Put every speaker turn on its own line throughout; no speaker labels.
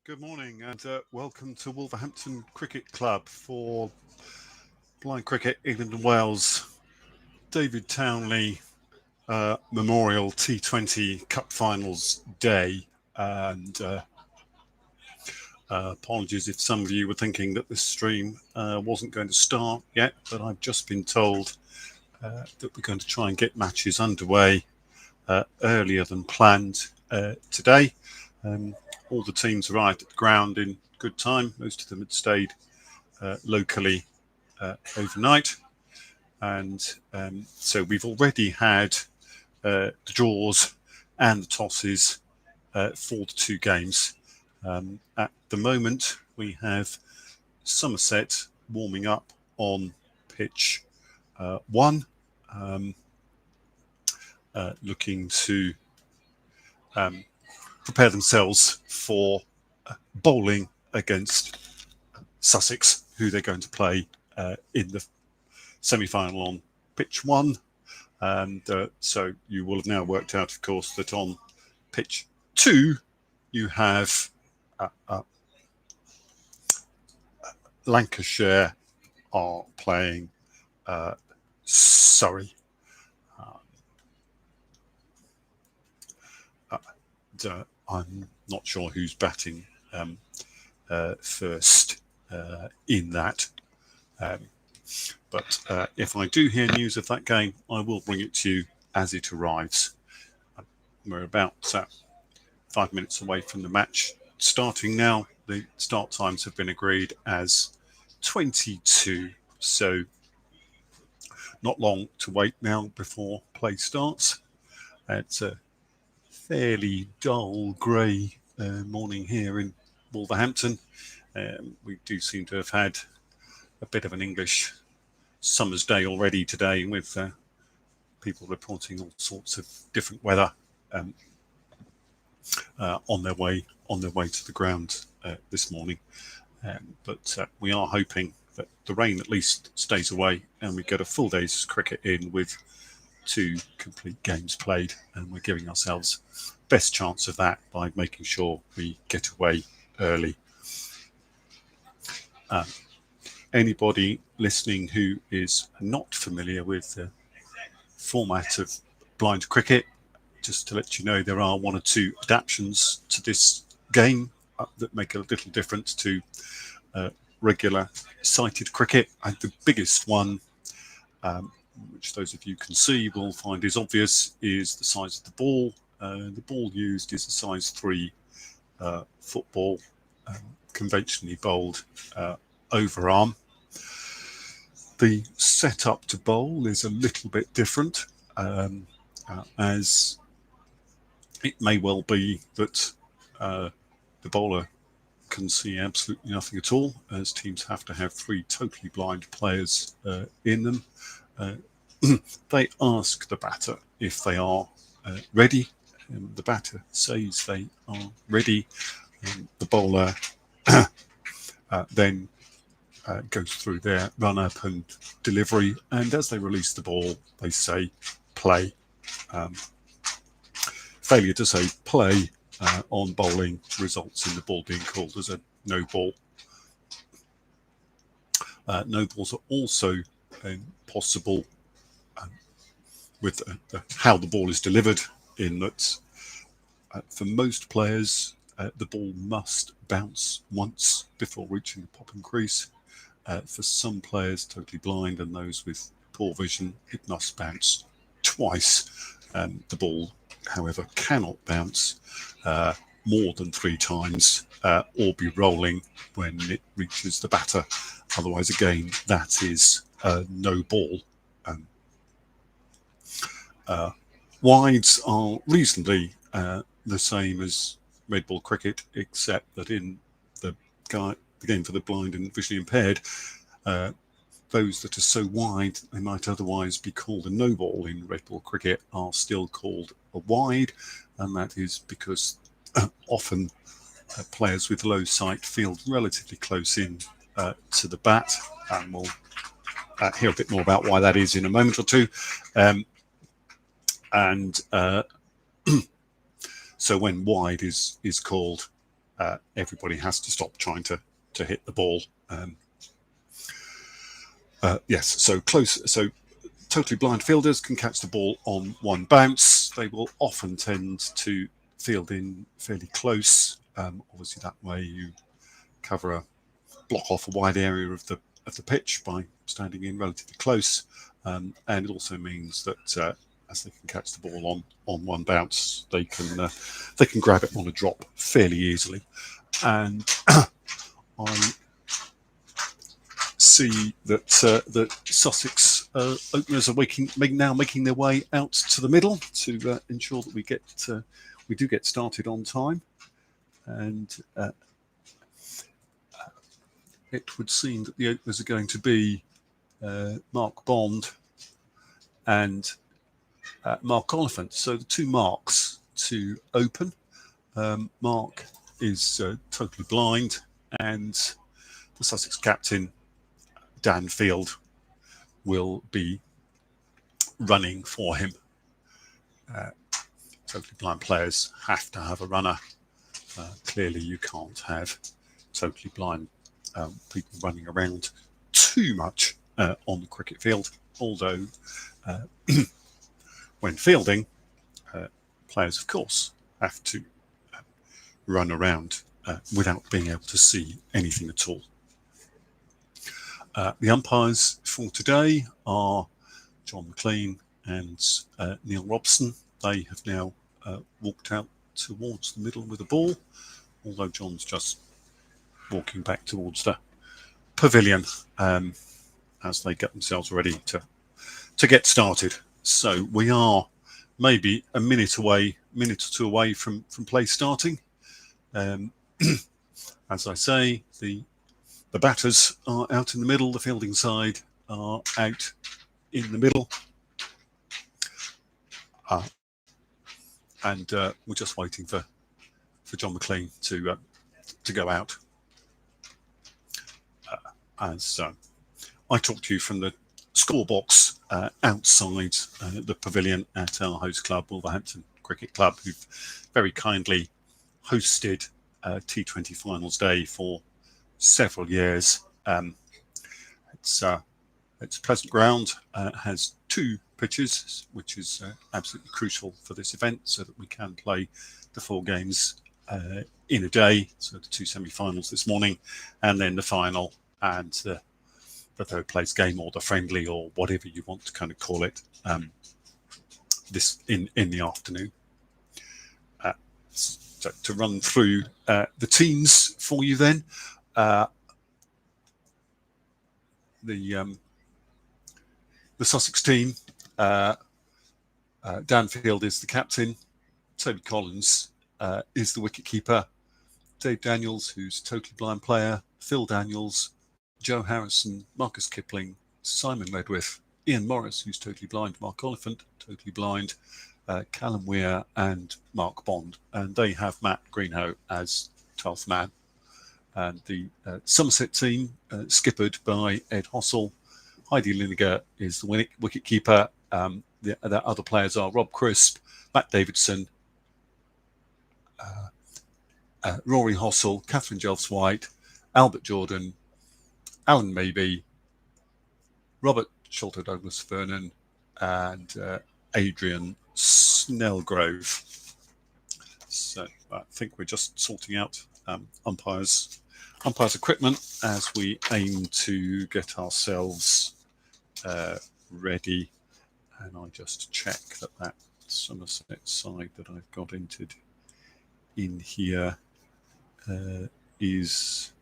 Good morning and welcome to Wolverhampton Cricket Club for Blind Cricket England and Wales David Townley Memorial T20 Cup Finals Day. And apologies if some of you were thinking that this stream wasn't going to start yet, but I've just been told that we're going to try and get matches underway earlier than planned today. All the teams arrived at the ground in good time. Most of them had stayed locally overnight. And so we've already had the draws and the tosses for the two games. At the moment, we have Somerset warming up on pitch 1, looking to prepare themselves for bowling against Sussex, who they're going to play in the semi-final on pitch 1. And so you will have now worked out, of course, that on pitch 2 you have Lancashire are playing Surrey. I'm not sure who's batting first in that. But if I do hear news of that game, I will bring it to you as it arrives. We're about 5 minutes away from the match starting now. The start times have been agreed as 22, so not long to wait now before play starts. It's a fairly dull grey morning here in Wolverhampton. We do seem to have had a bit of an English summer's day already today, with people reporting all sorts of different weather on their way to the ground this morning. But we are hoping that the rain at least stays away and we get a full day's cricket in with 2 complete games played, and we're giving ourselves best chance of that by making sure we get away early. Anybody listening who is not familiar with the format of blind cricket, just to let you know, there are 1 or 2 adaptations to this game that make a little difference to regular sighted cricket. And the biggest one, which those of you can see will find is obvious, is the size of the ball. The ball used is a size 3 football, conventionally bowled overarm. The setup to bowl is a little bit different, as it may well be that the bowler can see absolutely nothing at all, as teams have to have 3 totally blind players in them. They ask the batter if they are ready, and the batter says they are ready. The bowler then goes through their run-up and delivery, and as they release the ball, they say play. Failure to say play on bowling results in the ball being called as a no ball. No balls are also possible with how the ball is delivered, in that for most players the ball must bounce once before reaching the popping crease. For some players totally blind and those with poor vision, it must bounce twice. The ball, however, cannot bounce more than 3 times or be rolling when it reaches the batter. Otherwise, again, that is no ball. Wides are reasonably the same as red ball cricket, except that in the game for the blind and visually impaired, those that are so wide they might otherwise be called a no ball in red ball cricket are still called a wide, and that is because often players with low sight field relatively close in to the bat, and we'll hear a bit more about why that is in a moment or two. So when wide is called, everybody has to stop trying to hit the ball. Yes, so totally blind fielders can catch the ball on one bounce. They will often tend to field in fairly close. Obviously, that way you block off a wide area of the pitch by standing in relatively close, and it also means that as they can catch the ball on one bounce, they can grab it on a drop fairly easily. And I see that Sussex openers are now making their way out to the middle to ensure that we do get started on time. And it would seem that the openers are going to be Mark Bond and Mark Oliphant. So the two Marks to open. Mark is totally blind, and the Sussex captain, Dan Field, will be running for him. Totally blind players have to have a runner. Clearly, you can't have totally blind people running around too much on the cricket field, although when fielding, players, of course, have to run around without being able to see anything at all. The umpires for today are John McLean and Neil Robson. They have now walked out towards the middle with the ball, although John's just walking back towards the pavilion as they get themselves ready to get started. So we are maybe a minute or two away from play starting. As I say, the batters are out in the middle, the fielding side are out in the middle. And we're just waiting for John McLean to go out. As I talk to you from the score box outside the pavilion at our host club, Wolverhampton Cricket Club, who've very kindly hosted T20 Finals Day for several years. It's a pleasant ground, has two pitches, which is absolutely crucial for this event so that we can play the 4 games in a day. So the 2 semi-finals this morning, and then the final and the third place game, or the friendly, or whatever you want to kind of call it, this in the afternoon. So to run through the teams for you then, the Sussex team, Dan Field is the captain, Toby Collins is the wicketkeeper, Dave Daniels, who's a totally blind player, Phil Daniels, Joe Harrison, Marcus Kipling, Simon Redwith, Ian Morris, who's totally blind, Mark Oliphant, totally blind, Callum Weir and Mark Bond. And they have Matt Greenhoe as 12th man. And the Somerset team, skippered by Ed Hossell. Heidi Lineker is the wicketkeeper. The other players are Rob Crisp, Matt Davidson, Rory Hossell, Catherine Jelfs-White, Albert Jordan, Alan Maybe, Robert Sholto-Douglas-Vernon, and Adrian Snellgrove. So I think we're just sorting out umpires equipment as we aim to get ourselves ready. And I just check that Somerset side that I've got entered in here is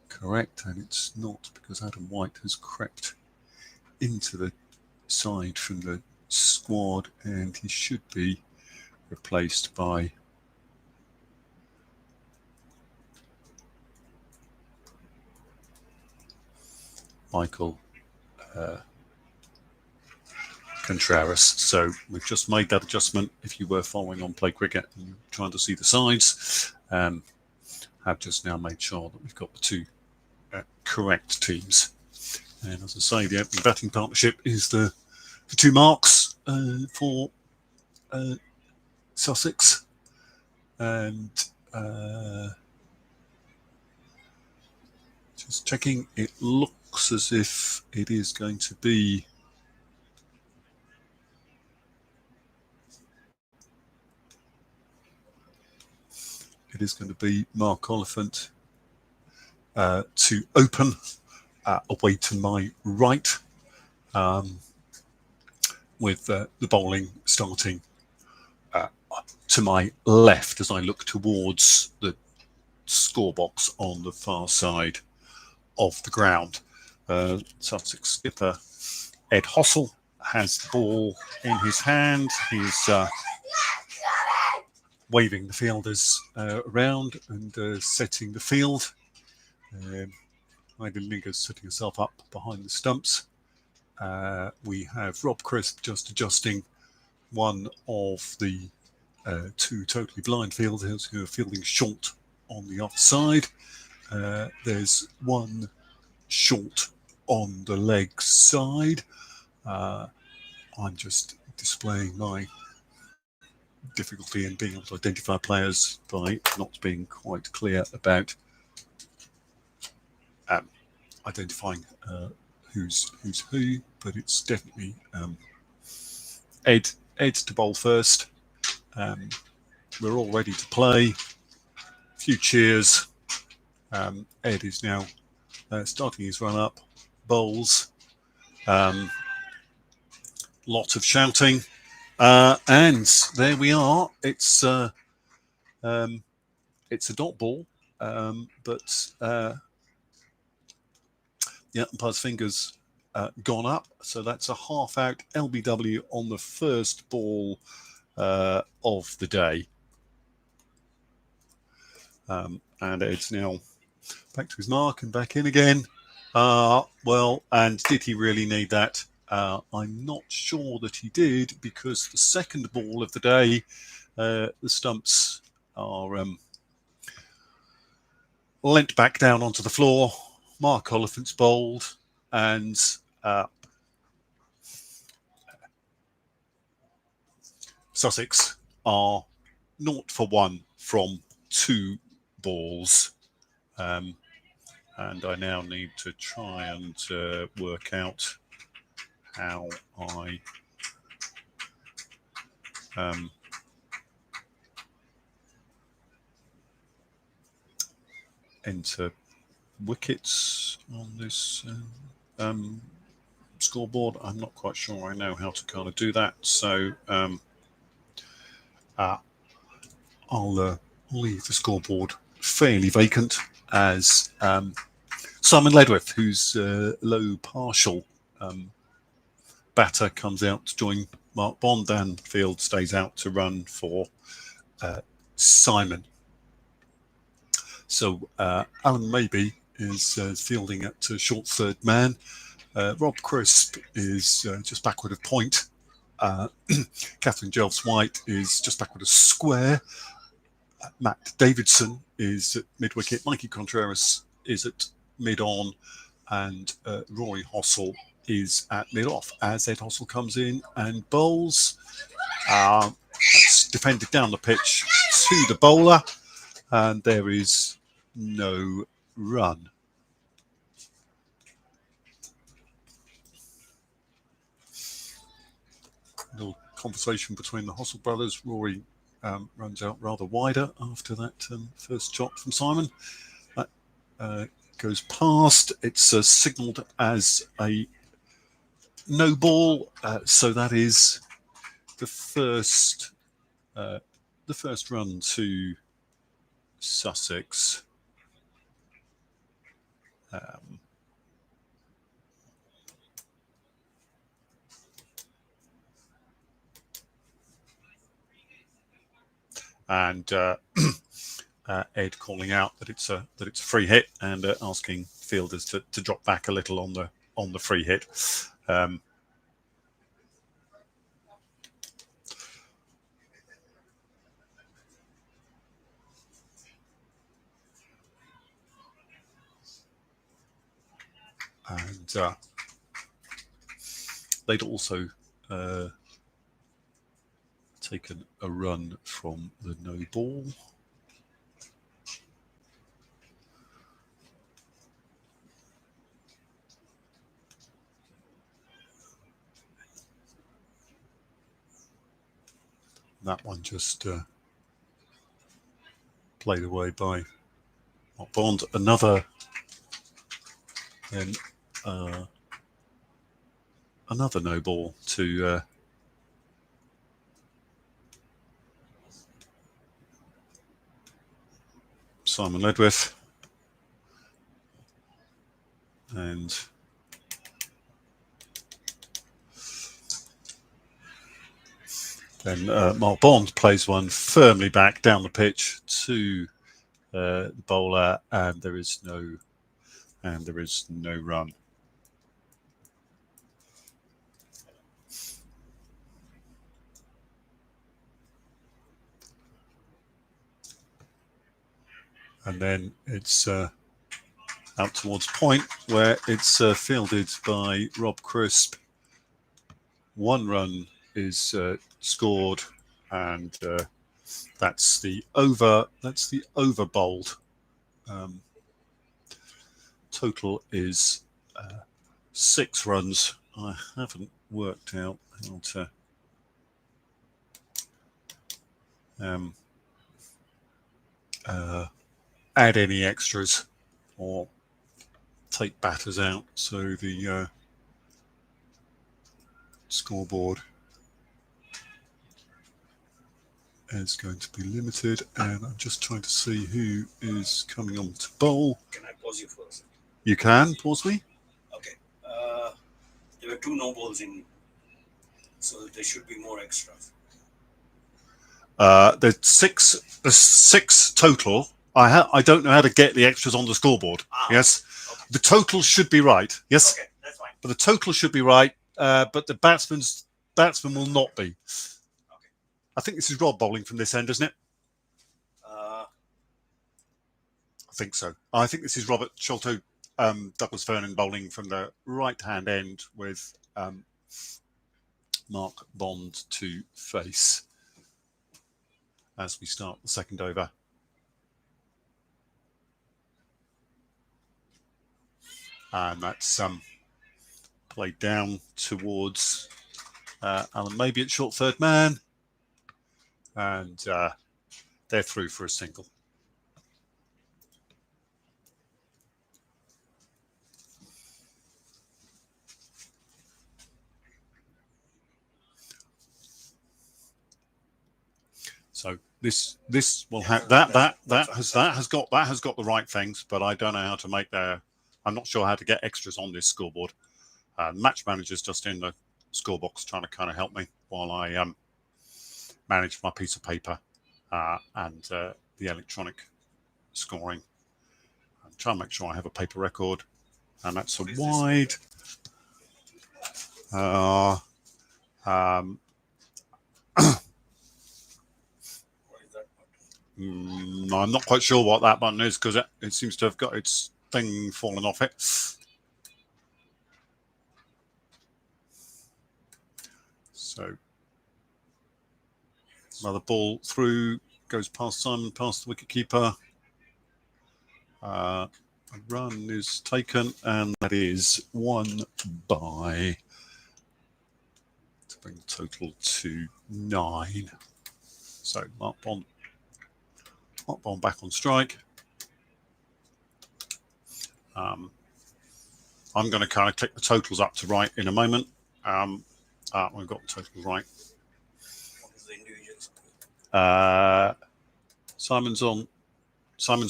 correct, and it's not, because Adam White has crept into the side from the squad, and he should be replaced by Michael Contreras. So we've just made that adjustment. If you were following on Play Cricket and trying to see the sides, have just now made sure that we've got the 2 correct teams. And as I say, the opening batting partnership is the 2 marks for Sussex, and Just checking. It looks as if it is going to be Mark Oliphant to open away to my right, with the bowling starting to my left as I look towards the scorebox on the far side of the ground. Sussex skipper Ed Hossell has the ball in his hand. He's waving the fielders around and setting the field. Ida Linger's setting herself up behind the stumps. We have Rob Crisp just adjusting one of the two totally blind fielders who are fielding short on the offside. There's one short on the leg side. I'm just displaying my difficulty in being able to identify players by not being quite clear about identifying who's who, but it's definitely Ed to bowl first. We're all ready to play. A few cheers. Ed is now starting his run up. Bowls. Lot of shouting. And there we are. It's a dot ball, but the umpire's fingers gone up, so that's a half out LBW on the first ball of the day. And Ed's now back to his mark and back in again. Well, and did he really need that? I'm not sure that he did, because the second ball of the day, the stumps are lent back down onto the floor. Mark Oliphant's bowled, and Sussex are 0 for 1 from 2 balls. And I now need to try and work out how I enter wickets on this scoreboard. I'm not quite sure I know how to kind of do that, so I'll leave the scoreboard fairly vacant as Simon Ledwith, who's low partial batter, comes out to join Mark Bond, and Field stays out to run for Simon. So Alan Maybe is fielding at short third man. Rob Crisp is just backward of point. Catherine Jelfs-White is just backward of square. Matt Davidson is at mid-wicket. Mikey Contreras is at mid-on. And Rory Hossell is at mid-off as Ed Hossell comes in and bowls. That's defended down the pitch to the bowler. And there is no run. A little conversation between the Hossell brothers. Rory runs out rather wider after that first shot from Simon. That goes past. It's signalled as a no ball. So that is the first run to Sussex. And Ed calling out that it's a free hit, and asking fielders to drop back a little on the free hit. And they'd also taken a run from the no ball. That one just played away by Bond. Another then another no ball to Simon Ledwith, and then Mark Bond plays one firmly back down the pitch to the bowler, and there is no run. And then it's out towards point, where it's fielded by Rob Crisp. 1 run is scored, and that's the over bowled. Total is 6 runs. I haven't worked out how to add any extras or take batters out, so the scoreboard is going to be limited, and I'm just trying to see who is coming on to bowl.
Can I pause you first?
You can pause me.
Okay. There were 2 no balls in, so there should be more extras.
There's 6 total. I don't know how to get the extras on the scoreboard. Yes, okay. The total should be right. Yes,
okay, that's fine.
But the total should be right. But the batsman will not be.
Okay.
I think this is Rob bowling from this end, isn't it?
I
think so. I think this is Robert Sholto, Douglas Vernon bowling from the right-hand end with Mark Bond to face as we start the second over. And that's played down towards Alan Maybe at short third man. And they're through for a single. So this will have that has got the right things, but I don't know how to make their. I'm not sure how to get extras on this scoreboard. Match manager's just in the score box trying to kind of help me while I manage my piece of paper and the electronic scoring. I'm trying to make sure I have a paper record, and that's a wide. I'm not quite sure what that button is because it seems to have got its thing fallen off it. So another ball through, goes past Simon, past the wicketkeeper. A run is taken, and that is 1 by to bring the total to 9. So Mark Bond back on strike. I'm going to kind of click the totals up to right in a moment. We've got the totals right.
What is the individual
score? Simon's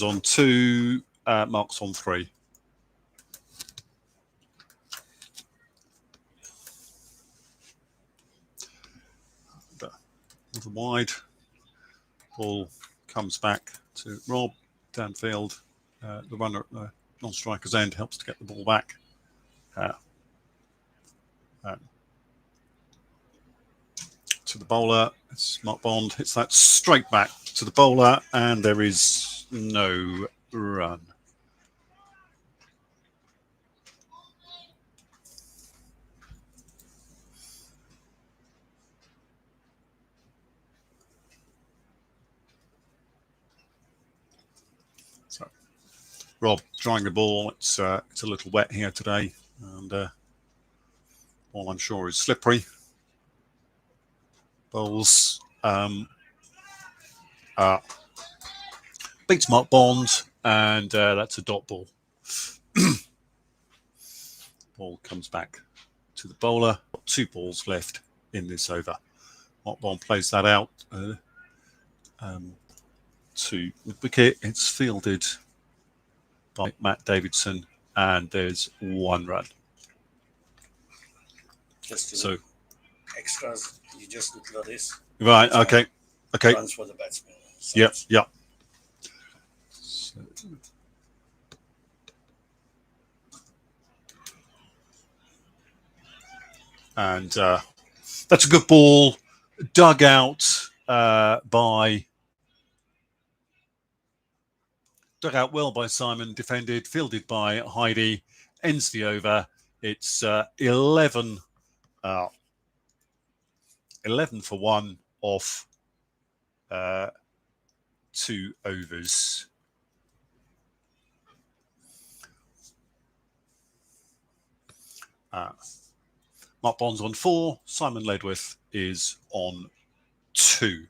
on 2. Mark's on 3. Another wide ball comes back to Rob downfield. The runner at the non-striker's end helps to get the ball back. To the bowler, it's Mark Bond, hits that straight back to the bowler, and there is no run. So, Rob drying the ball. It's a little wet here today, and ball I'm sure is slippery. Bowls beats Mark Bond, and that's a dot ball. Ball comes back to the bowler. 2 balls left in this over. Mark Bond plays that out to the wicket. It's fielded by Matt Davidson, and there's 1 run.
Just
so
extras, you just look at this.
Right. Okay. Okay.
Runs for the batsman.
Yep. Yep. So, and that's a good ball, dug out well by Simon, defended, fielded by Heidi, ends the over. It's 11 for 1 off 2 overs. Mark Bond's on 4. Simon Ledwith is on 2.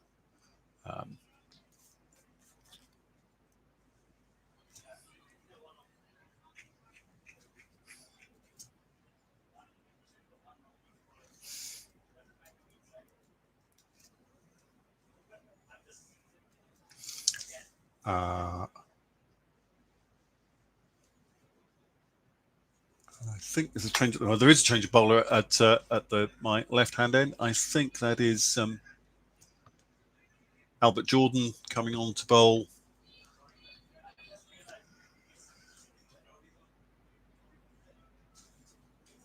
I think there's a change. Well, there is a change of bowler at my left-hand end. I think that is Albert Jordan coming on to bowl.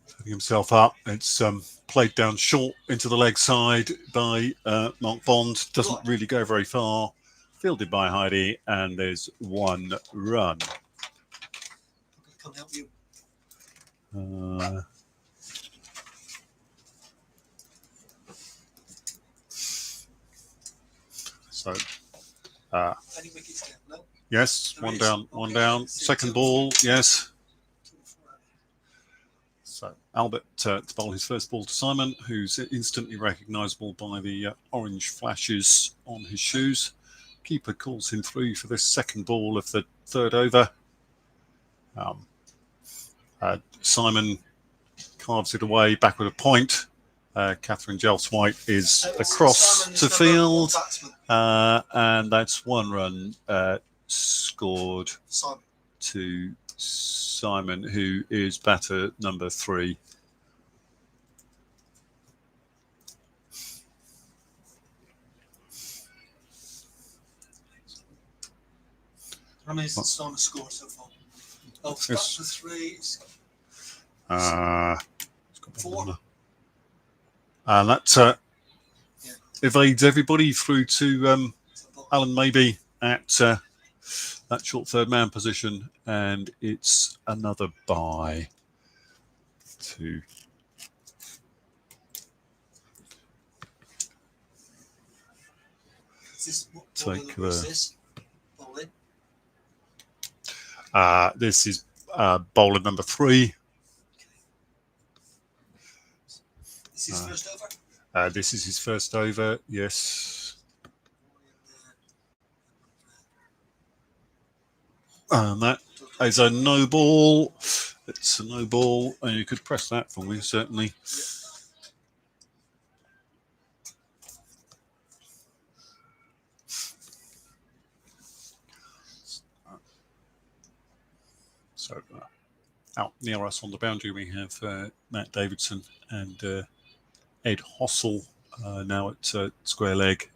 Setting himself up. It's played down short into the leg side by Mark Bond. Doesn't really go very far. Fielded by Heidi, and there's 1 run.
Can't help you.
So,
Any wickets there? No?
yes,
There
one
is.
down, one
Okay.
down. Second ball, yes. So Albert to bowl his first ball to Simon, who's instantly recognisable by the orange flashes on his shoes. Keeper calls him through for this second ball of the 3rd over. Simon carves it away back with a point. Catherine Jelfs-White is across to field, and that's 1 run scored to Simon, who is batter number 3.
How many has Simon scored so far? Oh, that's for 3.
It's got
4.
And that evades everybody through to Alan Maybe at that short 3rd man position, and it's another bye to take the. This is bowler number 3.
This is his first over?
This is his first over, yes. And that is a no ball. It's a no ball, and you could press that for me, certainly. So out near us on the boundary, we have Matt Davidson and Ed Hossel now at square leg.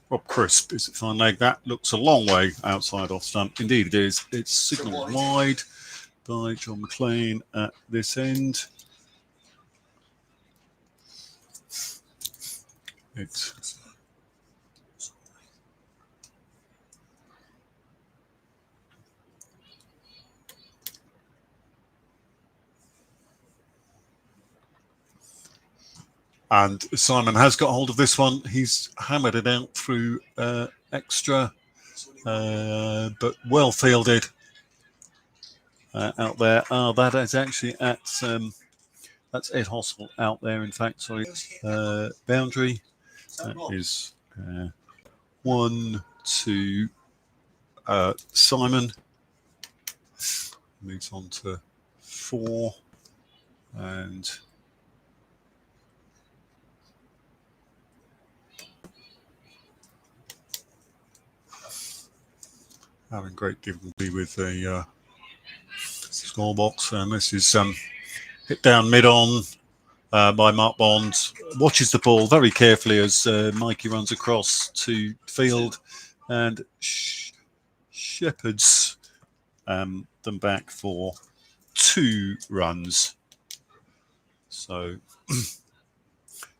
Rob Crisp is at fine leg. That looks a long way outside off stump. Indeed it is. It's signalled wide by John McLean at this end. It's and Simon has got hold of this one. He's hammered it out through extra, but well fielded out there. That is actually at that's Ed Hossel out there. In fact, sorry, boundary. That is 1 to Simon. Moves on to 4 and having great difficulty with the score box, and this is hit down mid-on by Mark Bond. Watches the ball very carefully as Mikey runs across to field and shepherds them back for 2 runs. So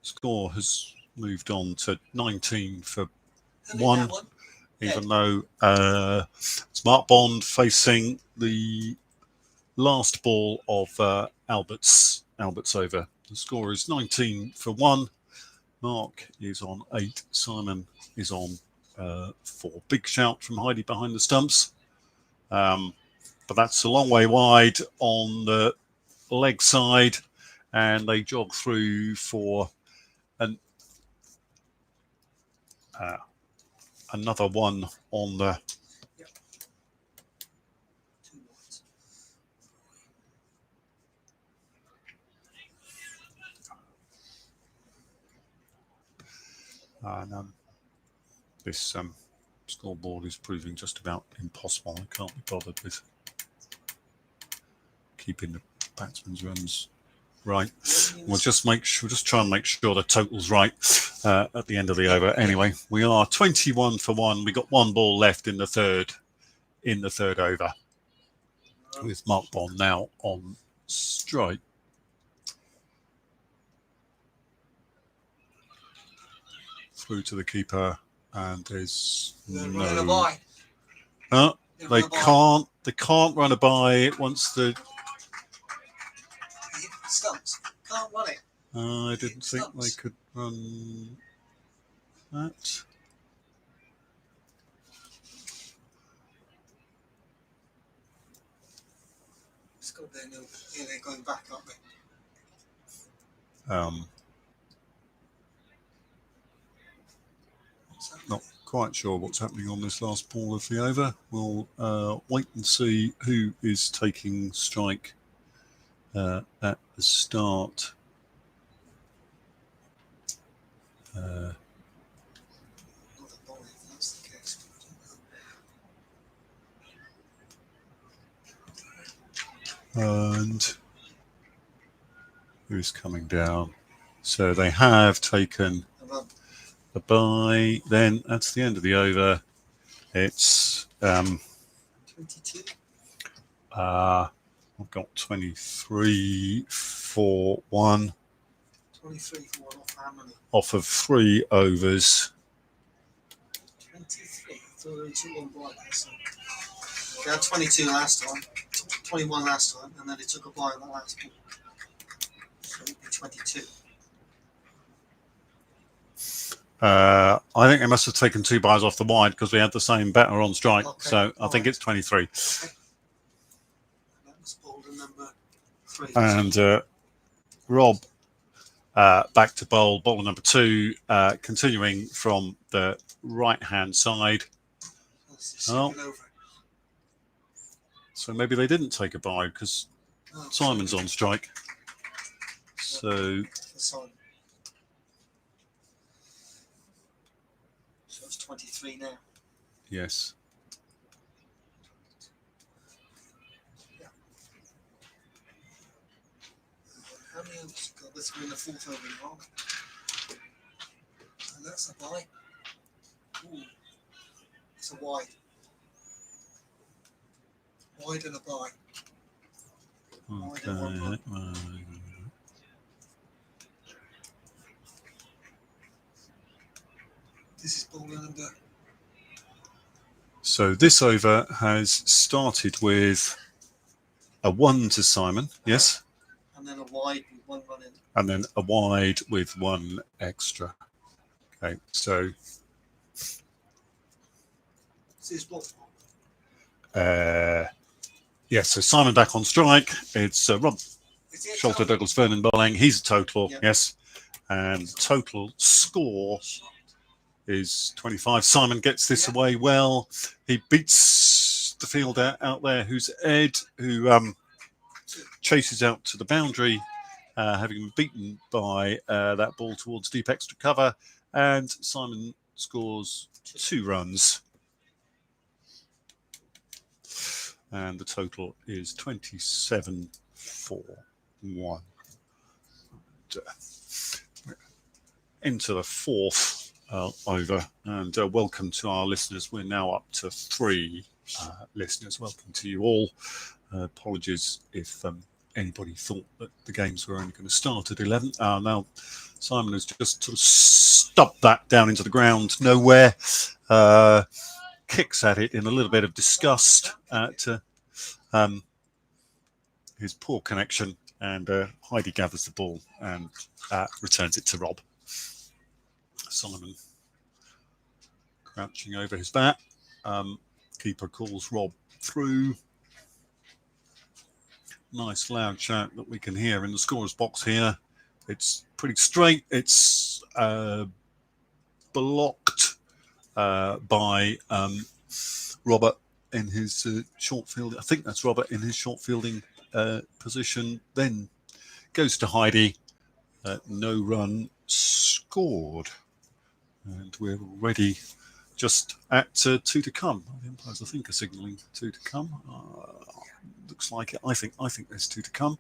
score has moved on to 19 for 1. Even though it's Mark Bond facing the last ball of Albert's over. The score is 19 for 1. Mark is on 8. Simon is on 4. Big shout from Heidi behind the stumps. But that's a long way wide on the leg side, and they jog through for another one on the and this scoreboard is proving just about impossible. I can't be bothered with keeping the batsman's runs right. We'll just try and make sure the total's right at the end of the over. Anyway, we are 21 for 1. We got 1 ball left in the third over, with Mark Bond now on strike. Through to the keeper, and there's no. They can't run a bye once the
stumps. Can't run it.
I didn't think they could run that.
It's got their no. Yeah, they're going back, aren't they?
Not quite sure what's happening on this last ball of the over. We'll wait and see who is taking strike at the start. And who's coming down? So they have taken a bye. Then that's the end of the over. It's
22.
I've got 23 for 1.
23 for 1 off how many?
Off of 3 overs.
23. So they took 1 bye there. So they had 22 last time, 21 last time, and then they took a bye on that last ball. So it'd be 22.
I think they must have taken 2 byes off the wide because we had the same batter on strike.
Okay.
So I think it's 23.
Okay. That was bowler number 3.
And Rob back to bowl, bowler number 2, continuing from the right-hand side. Oh. So maybe they didn't take a bye because Simon's on strike. So
So it's 23 now.
yes.
Yeah. How many overs got? This will be the 4th over in wrong. And that's a bye. Ooh. It's a wide. Wide and a bye.
Okay.
This is ball number.
So this over has started with a 1 to Simon, yes,
And then a wide with 1 run in.
and then a wide with 1 extra. Okay, so
This is block.
yes, so Simon back on strike. It's Rob
Is it a
Sholter,
total?
Douglas, Vernon bowling. He's a total,
Yeah.
yes, And total score is 25. Simon gets this away well. He beats the fielder out there, who's Ed, who chases out to the boundary, having been beaten by that ball towards deep extra cover. And Simon scores 2 runs. And the total is 27 for 1. Into the 4th over, and welcome to our listeners. We're now up to 3 listeners. Welcome to you all. Apologies if anybody thought that the games were only going to start at 11. Now Simon has just sort of stubbed that down into the ground nowhere, kicks at it in a little bit of disgust at his poor connection, and Heidi gathers the ball and returns it to Rob. Simon crouching over his bat. Keeper calls Rob through. Nice loud shout that we can hear in the scorer's box here. It's pretty straight. It's blocked by Robert in his short field. I think that's Robert in his short fielding position. Then goes to Heidi. No run scored. And we're already just at 2 to come. The umpires, I think, are signalling 2 to come. Looks like it. I think there's 2 to come.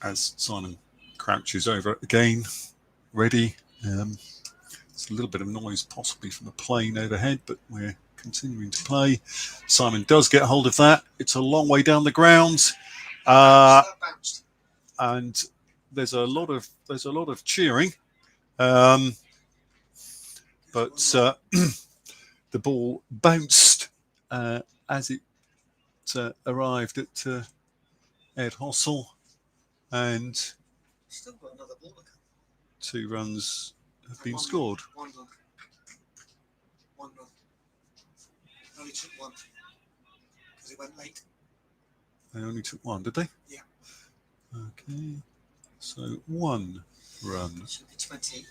As Simon crouches over it again, ready. It's a little bit of noise possibly from the plane overhead, but we're continuing to play. Simon does get hold of that. It's a long way down the ground. And there's a lot of cheering, but the ball bounced as it arrived at Ed Hossel, and
Still got another ball to come.
2 runs have been scored.
One run. Only took 1 because it went late.
They only took 1, did they?
Yeah.
Okay. So 1 run.
Should be 28.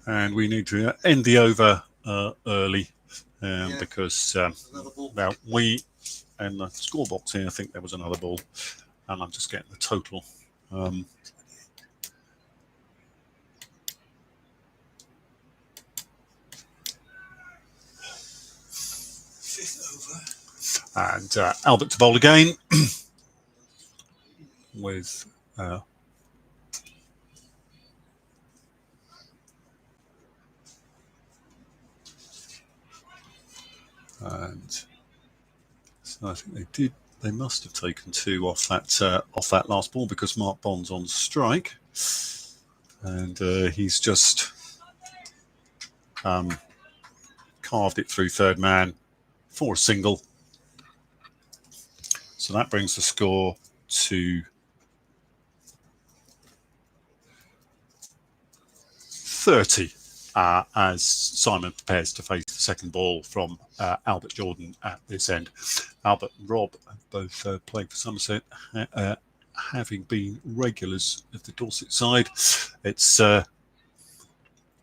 And we need to end the over early because now we in the score box here, I think there was another ball, and I'm just getting the total. And Albert to bowl again with and so I think they must have taken 2 off that last ball, because Mark Bond's on strike, and he's just carved it through third man for a single. So that brings the score to 30 as Simon prepares to face the second ball from Albert Jordan at this end. Albert and Rob both playing for Somerset, having been regulars of the Dorset side. It's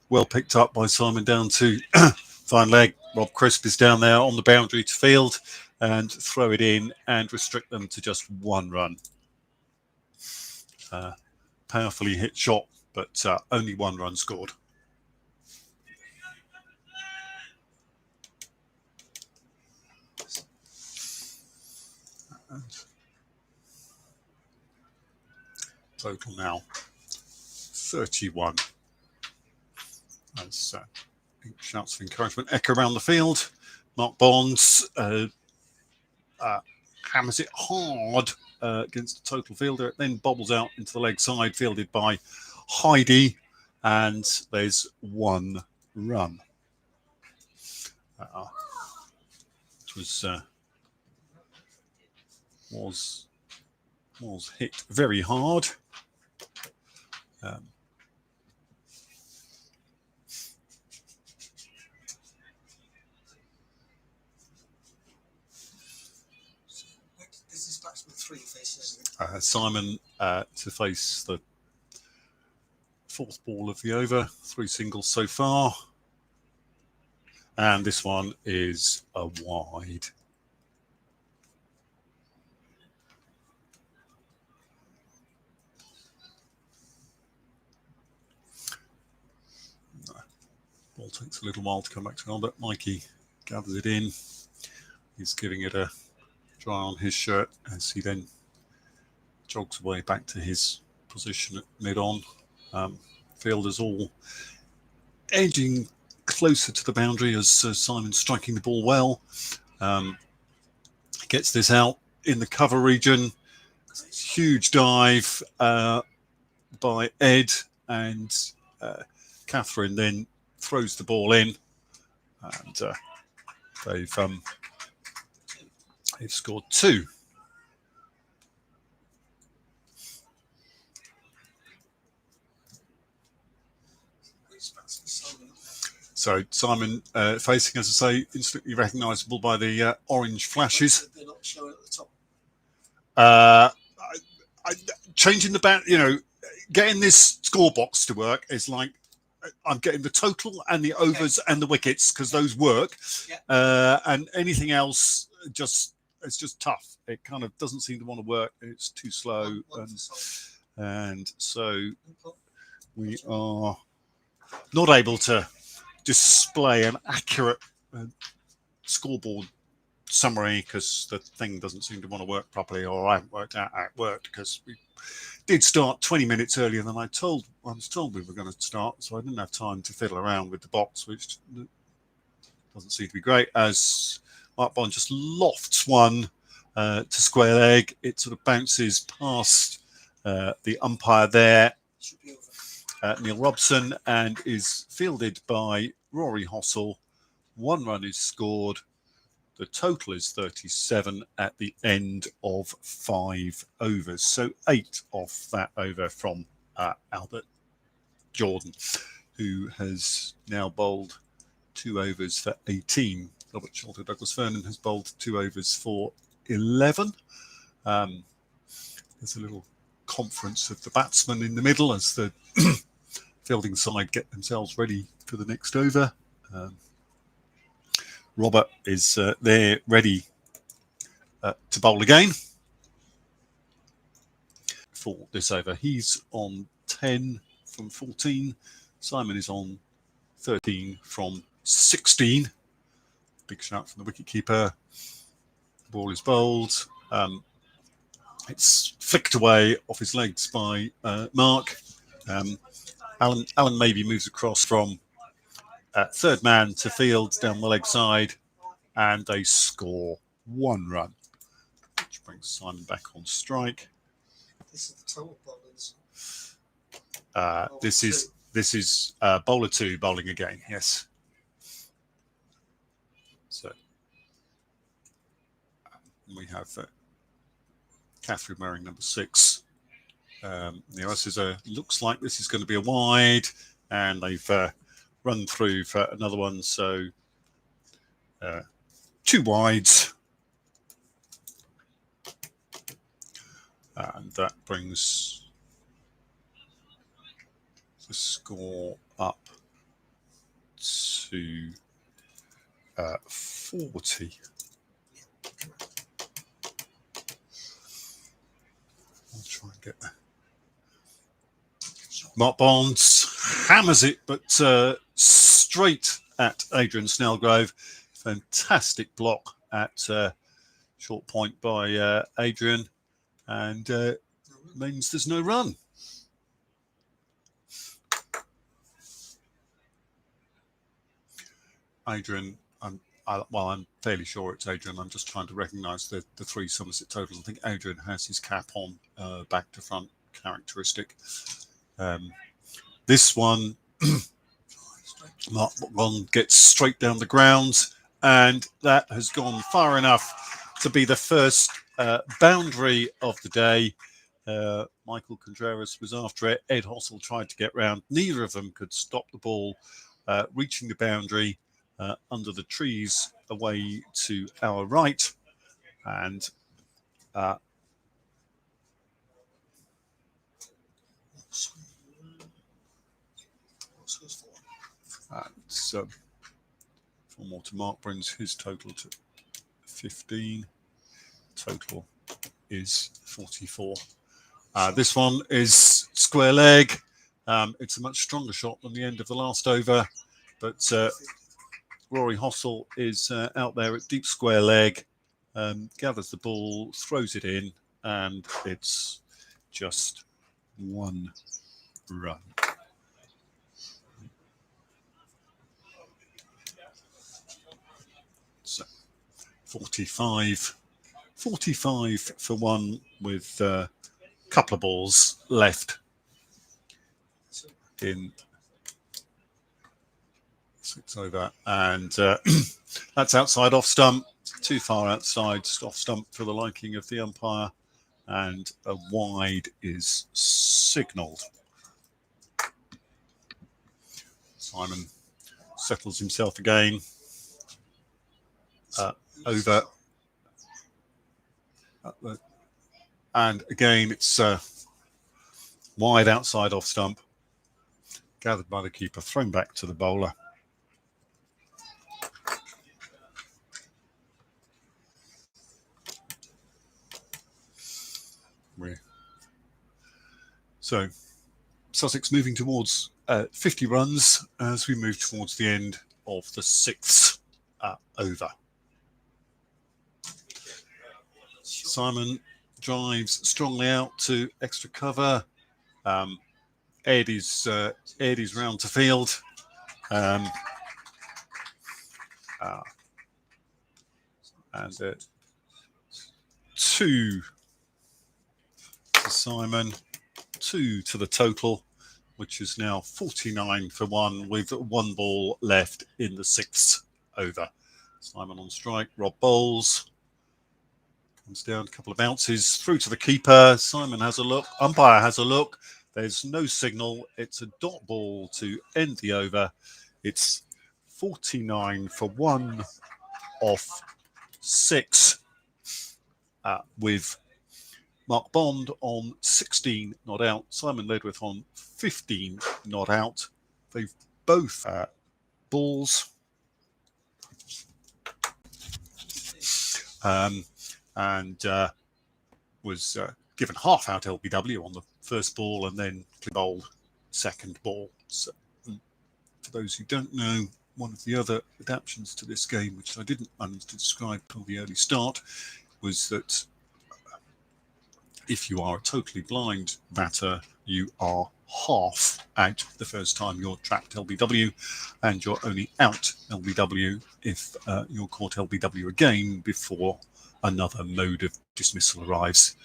well picked up by Simon down to fine leg. Rob Crisp is down there on the boundary to field and throw it in and restrict them to just 1 run. Powerfully hit shot, but only 1 run scored. And total now 31. As shouts of encouragement echo around the field. Mark Bonds hammers it hard against the total fielder. It then bobbles out into the leg side, fielded by Heidi, and there's 1 run. It was hit very hard, Um,
This is batsman 3 faces, isn't it?
Simon to face the 4th ball of the over, 3 singles so far. And this one is a wide. Ball takes a little while to come back to ground, but Mikey gathers it in. He's giving it a dry on his shirt as he then jogs away back to his position at mid-on. Fielders all edging closer to the boundary as Simon's striking the ball well. Gets this out in the cover region. Huge dive by Ed, and Catherine then throws the ball in, and they've scored 2. So Simon facing, as I say, instantly recognisable by the orange flashes.
They're not showing at the top.
Changing the bat, getting this score box to work is like I'm getting the total and the overs and the wickets because those work, and anything else it's just tough. It kind of doesn't seem to want to work. It's too slow, and so we are not able to display an accurate scoreboard summary because the thing doesn't seem to want to work properly, or I haven't worked out how it worked because we did start 20 minutes earlier than I was told we were going to start, so I didn't have time to fiddle around with the box, which doesn't seem to be great, as Mark Bond just lofts one to square leg. It sort of bounces past the umpire there, Neil Robson, and is fielded by Rory Hossel. 1 run is scored. The total is 37 at the end of 5 overs. So 8 off that over from Albert Jordan, who has now bowled 2 overs for 18. Robert Shelter Douglas Vernon has bowled 2 overs for 11. There's a little conference of the batsmen in the middle as the fielding side get themselves ready for the next over. Robert is there ready to bowl again for this over. He's on 10 from 14. Simon is on 13 from 16. Big shout from the wicketkeeper. The ball is bowled. It's flicked away off his legs by Mark. Alan maybe moves across from third man to field down the leg side, and they score 1 run, which brings Simon back on strike.
This is the total bowlers.
This is bowler 2 bowling again. Yes. So we have Catherine wearing number 6. This is looks like this is going to be a wide, and they've run through for another one. So 2 wides, and that brings the score up to 40. I'll try and get there. Mark Barnes hammers it, but straight at Adrian Snellgrove. Fantastic block at short point by Adrian, and means there's no run. Adrian, I'm fairly sure it's Adrian. I'm just trying to recognise the 3 Somerset totals. I think Adrian has his cap on, back to front characteristic. This one, Mark Bond gets straight down the ground, and that has gone far enough to be the first boundary of the day. Michael Contreras was after it. Ed Hossel tried to get round. Neither of them could stop the ball reaching the boundary under the trees away to our right. And so 4 more to Mark brings his total to 15. Total is 44. This one is square leg. It's a much stronger shot than the end of the last over, but Rory Hossel is out there at deep square leg, gathers the ball, throws it in, and it's just 1 run. So 45 for 1 with a couple of balls left in 6 over, and that's outside off stump, too far outside off stump for the liking of the umpire, and a wide is signalled. Simon settles himself again. Over. And again, it's wide outside off stump. Gathered by the keeper, thrown back to the bowler. So Sussex moving towards 50 runs as we move towards the end of the 6th over. Simon drives strongly out to extra cover. Ed is round to field. And 2 to Simon, 2 to the total, which is now 49 for 1 with 1 ball left in the 6th over. Simon on strike, Rob bowls. Comes down, a couple of bounces through to the keeper. Simon has a look, umpire has a look. There's no signal. It's a dot ball to end the over. It's 49 for 1 off 6 with Mark Bond on 16 not out. Simon Ledwith on 15 not out. They've both balls. And was given half out LBW on the first ball and then bowled second ball. So, for those who don't know, one of the other adaptations to this game, which I didn't manage to describe till the early start, was that if you are a totally blind batter, you are half out the first time you're trapped LBW, and you're only out LBW if you're caught LBW again before another mode of dismissal arrives.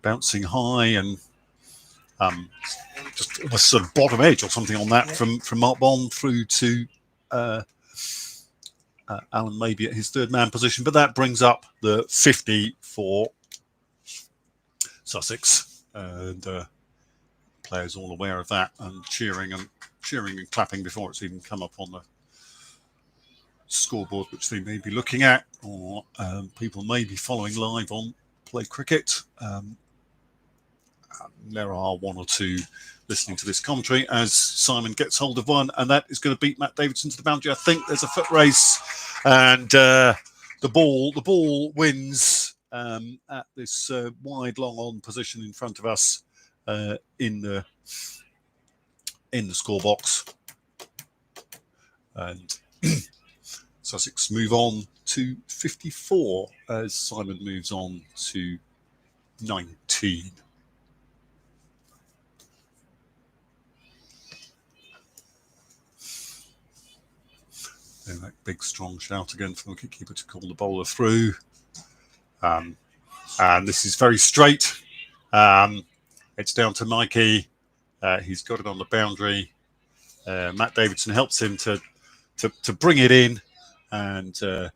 Bouncing high and just a sort of bottom edge or something on that from Mark Bond through to Alan maybe at his third man position, but that brings up the 50 for Sussex, and players all aware of that and cheering and clapping before it's even come up on the scoreboard, which they may be looking at, or people may be following live on Play Cricket. There are 1 or 2 listening to this commentary as Simon gets hold of one, and that is going to beat Matt Davidson to the boundary. I think there's a foot race, and the ball wins at this wide long on position in front of us in the score box, and Sussex move on to 54 as Simon moves on to 19. And that big strong shout again from the wicketkeeper to call the bowler through. And this is very straight. It's down to Mikey. He's got it on the boundary. Matt Davidson helps him to bring it in, and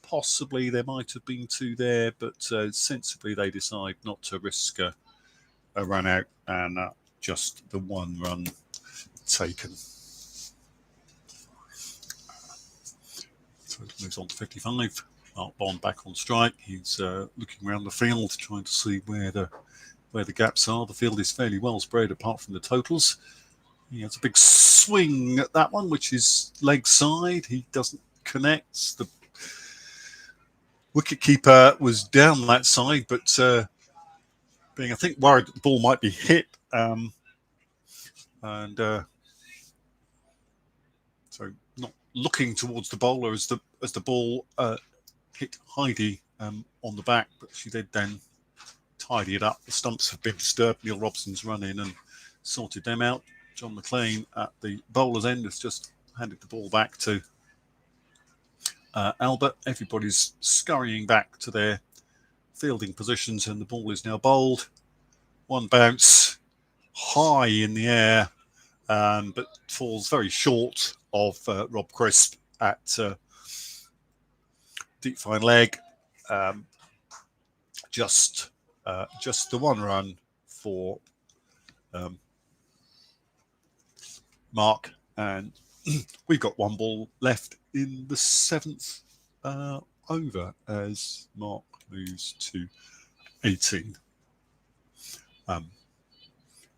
possibly there might have been 2 there, but sensibly they decide not to risk a run out and just the 1 run taken. So it moves on to 55. Mark Bond back on strike. He's looking around the field, trying to see where the gaps are. The field is fairly well spread apart from the totals. He has a big swing at that one, which is leg side. He doesn't connect. The wicketkeeper was down that side, but being, I think, worried that the ball might be hit. So not looking towards the bowler as the ball hit Heidi on the back, but she did then tidy it up. The stumps have been disturbed. Neil Robson's run in and sorted them out. John McLean at the bowler's end has just handed the ball back to Albert. Everybody's scurrying back to their fielding positions, and the ball is now bowled. 1 bounce high in the air, but falls very short of Rob Crisp at deep fine leg. Just the 1 run for Mark, and we've got 1 ball left in the 7th over as Mark moves to 18.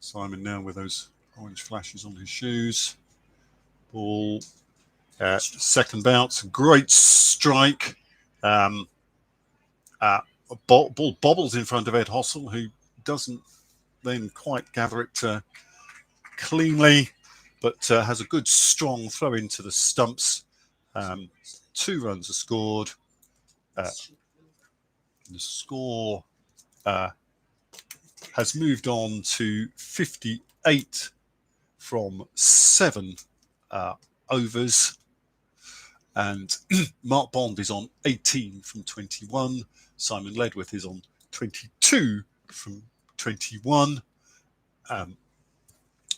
Simon now with those orange flashes on his shoes. Ball second bounce, great strike. Ball bobbles in front of Ed Hossel, who doesn't then quite gather it cleanly, but has a good strong throw into the stumps. 2 runs are scored. The score has moved on to 58 from 7 overs, and Mark Bond is on 18 from 21. Simon Ledwith is on 22 from 21.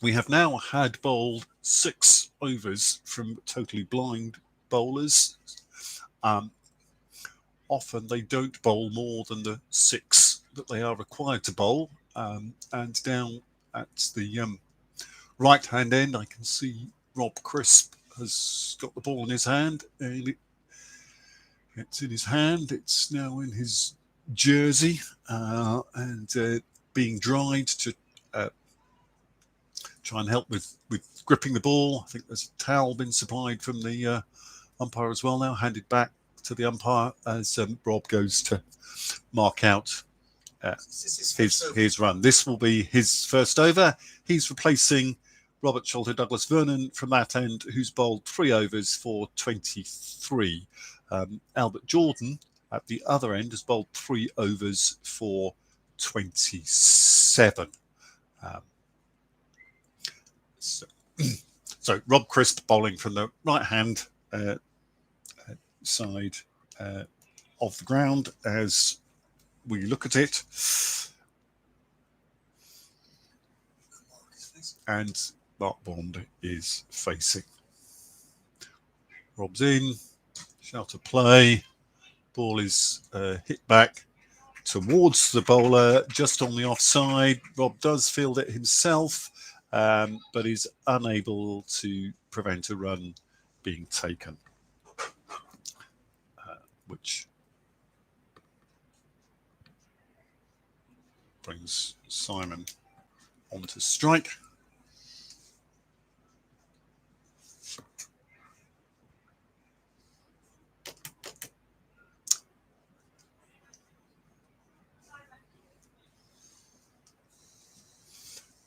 We have now had bowled 6 overs from totally blind bowlers. Often they don't bowl more than the 6 that they are required to bowl. And down at the right-hand end, I can see Rob Crisp has got the ball in his hand. And it's in his hand. It's now in his jersey and being dried to try and help with gripping the ball. I think there's a towel been supplied from the umpire as well now, handed back to the umpire as Rob goes to mark out his run. This will be his first over. He's replacing Robert Sholto Douglas Vernon from that end, who's bowled 3 overs for 23. Albert Jordan at the other end has bowled 3 overs for 27. So Rob Crisp bowling from the right hand side of the ground as we look at it, and Mark Bond is facing. Rob's in, shout of play, ball is hit back towards the bowler just on the offside. Rob does field it himself, but is unable to prevent a run being taken, which brings Simon onto strike.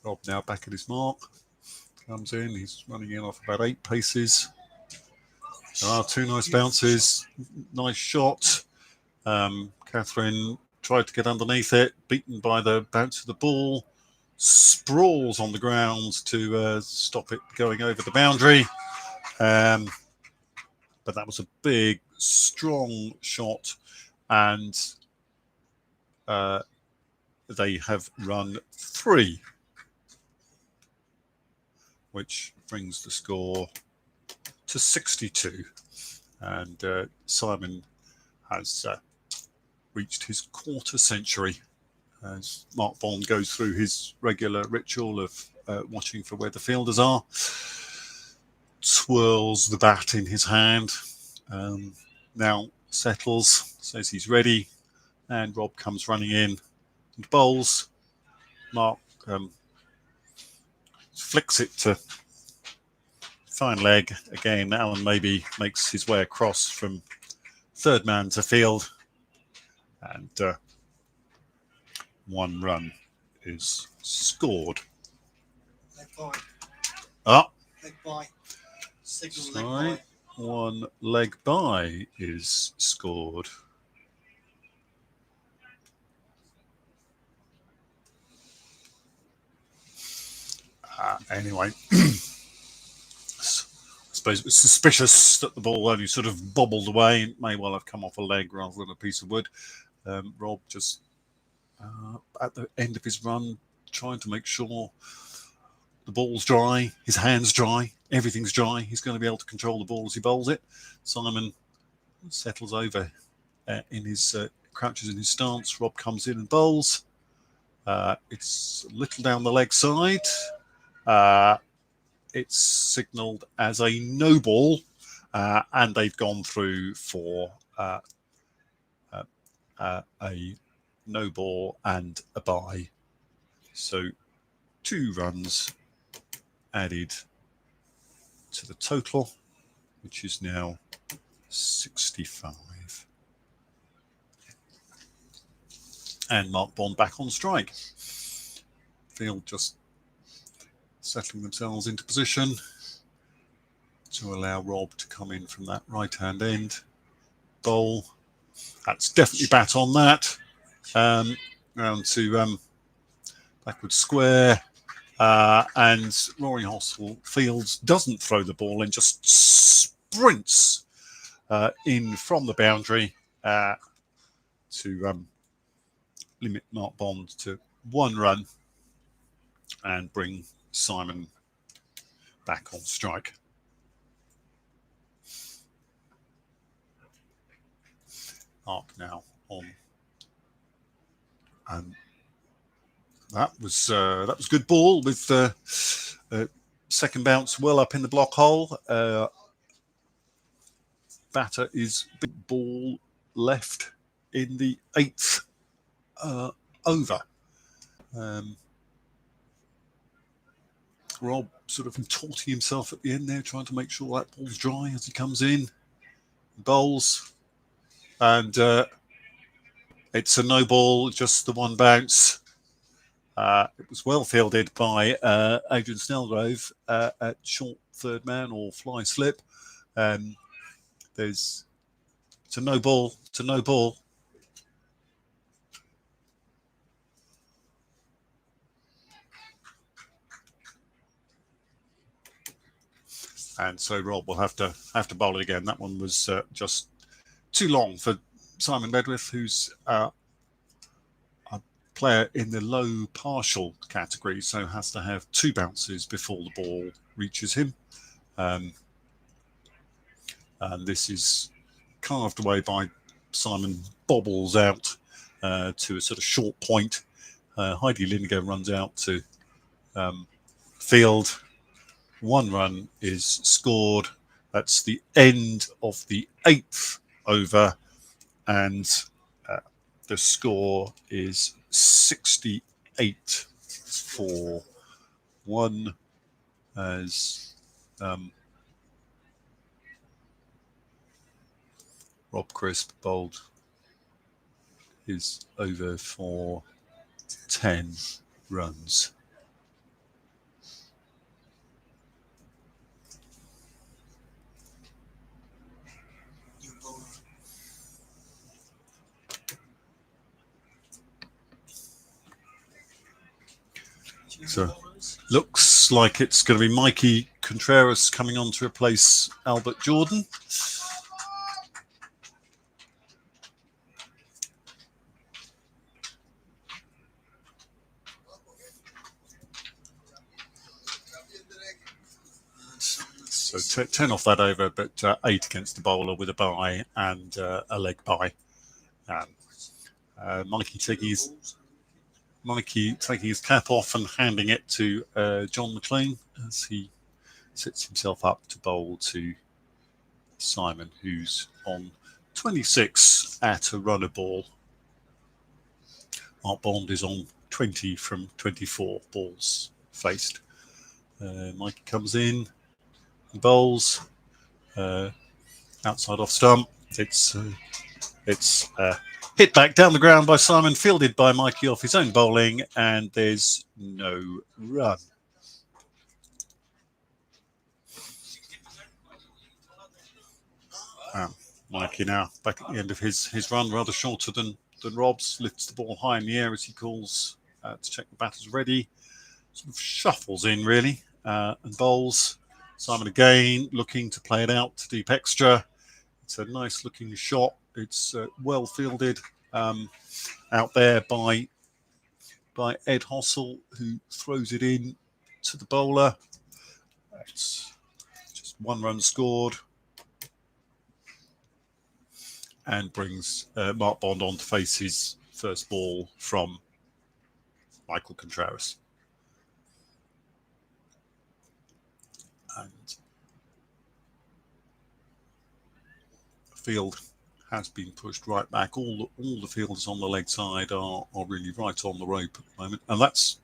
Rob now back at his mark, comes in, he's running in off about 8 paces. There are 2 nice bounces, nice shot. Catherine tried to get underneath it, beaten by the bounce of the ball, sprawls on the ground to stop it going over the boundary. But that was a big, strong shot, and they have run 3, which brings the score to 62. And Simon has reached his 1/4 century as Mark Bond goes through his regular ritual of watching for where the fielders are. Twirls the bat in his hand. Now settles, says he's ready, and Rob comes running in and bowls. Mark flicks it to fine leg. Again, Alan maybe makes his way across from third man to field, and 1 run is scored.
Leg bye.
Ah,
Leg bye. Signal
sorry,
leg bye.
1 leg bye is scored. Anyway, I suppose it was suspicious that the ball only sort of bobbled away. It may well have come off a leg rather than a piece of wood. Rob just at the end of his run, trying to make sure the ball's dry, his hand's dry, everything's dry. He's going to be able to control the ball as he bowls it. Simon settles over in his crouches in his stance. Rob comes in and bowls. It's a little down the leg side. It's signalled as a no ball, and they've gone through for a no ball and a bye. So 2 runs added to the total, which is now 65. And Mark Bond back on strike. Field just settling themselves into position to allow Rob to come in from that right-hand end. Bowl. That's definitely bat on that. Round to backward square. And Rory Fields doesn't throw the ball and just sprints in from the boundary to limit Mark Bond to 1 run and bring Simon back on strike. Mark now on, and that was good ball with the second bounce well up in the block hole. Batter is big ball left in the 8th over. Rob sort of contorting himself at the end there, trying to make sure that ball's dry as he comes in, bowls, and it's a no ball, just the 1 bounce. It was well fielded by Adrian Snellgrove at short third man or fly slip. It's a no ball, it's a no ball. And so Rob will have to bowl it again. That one was just too long for Simon Bedworth, who's a player in the low partial category, so has to have 2 bounces before the ball reaches him. And this is carved away by Simon, bobbles out to a sort of short point. Heidi Lindiger runs out to field. 1 run is scored. That's the end of the 8th over, and the score is 68 for 1 as Rob Crisp bowled his over for 10 runs. So looks like it's going to be Mikey Contreras coming on to replace Albert Jordan. So 10 off that over, but 8 against the bowler with a bye and a leg bye. Mikey taking his Mikey taking his cap off and handing it to John McLean as he sets himself up to bowl to Simon, who's on 26 at a runner ball. Mark Bond is on 20 from 24 balls faced. Mikey comes in, bowls, outside off stump. It's hit back down the ground by Simon, fielded by Mikey off his own bowling, and there's no run. Mikey now back at the end of his run, rather shorter than Rob's, lifts the ball high in the air as he calls to check the batter's ready. Sort of shuffles in really and bowls. Simon again looking to play it out to deep extra. It's a nice looking shot. It's well fielded out there by Ed Hossel, who throws it in to the bowler. It's just 1 run scored and brings Mark Bond on to face his first ball from Michael Contreras. And the field has been pushed right back. All the fielders on the leg side are really right on the rope at the moment, and that's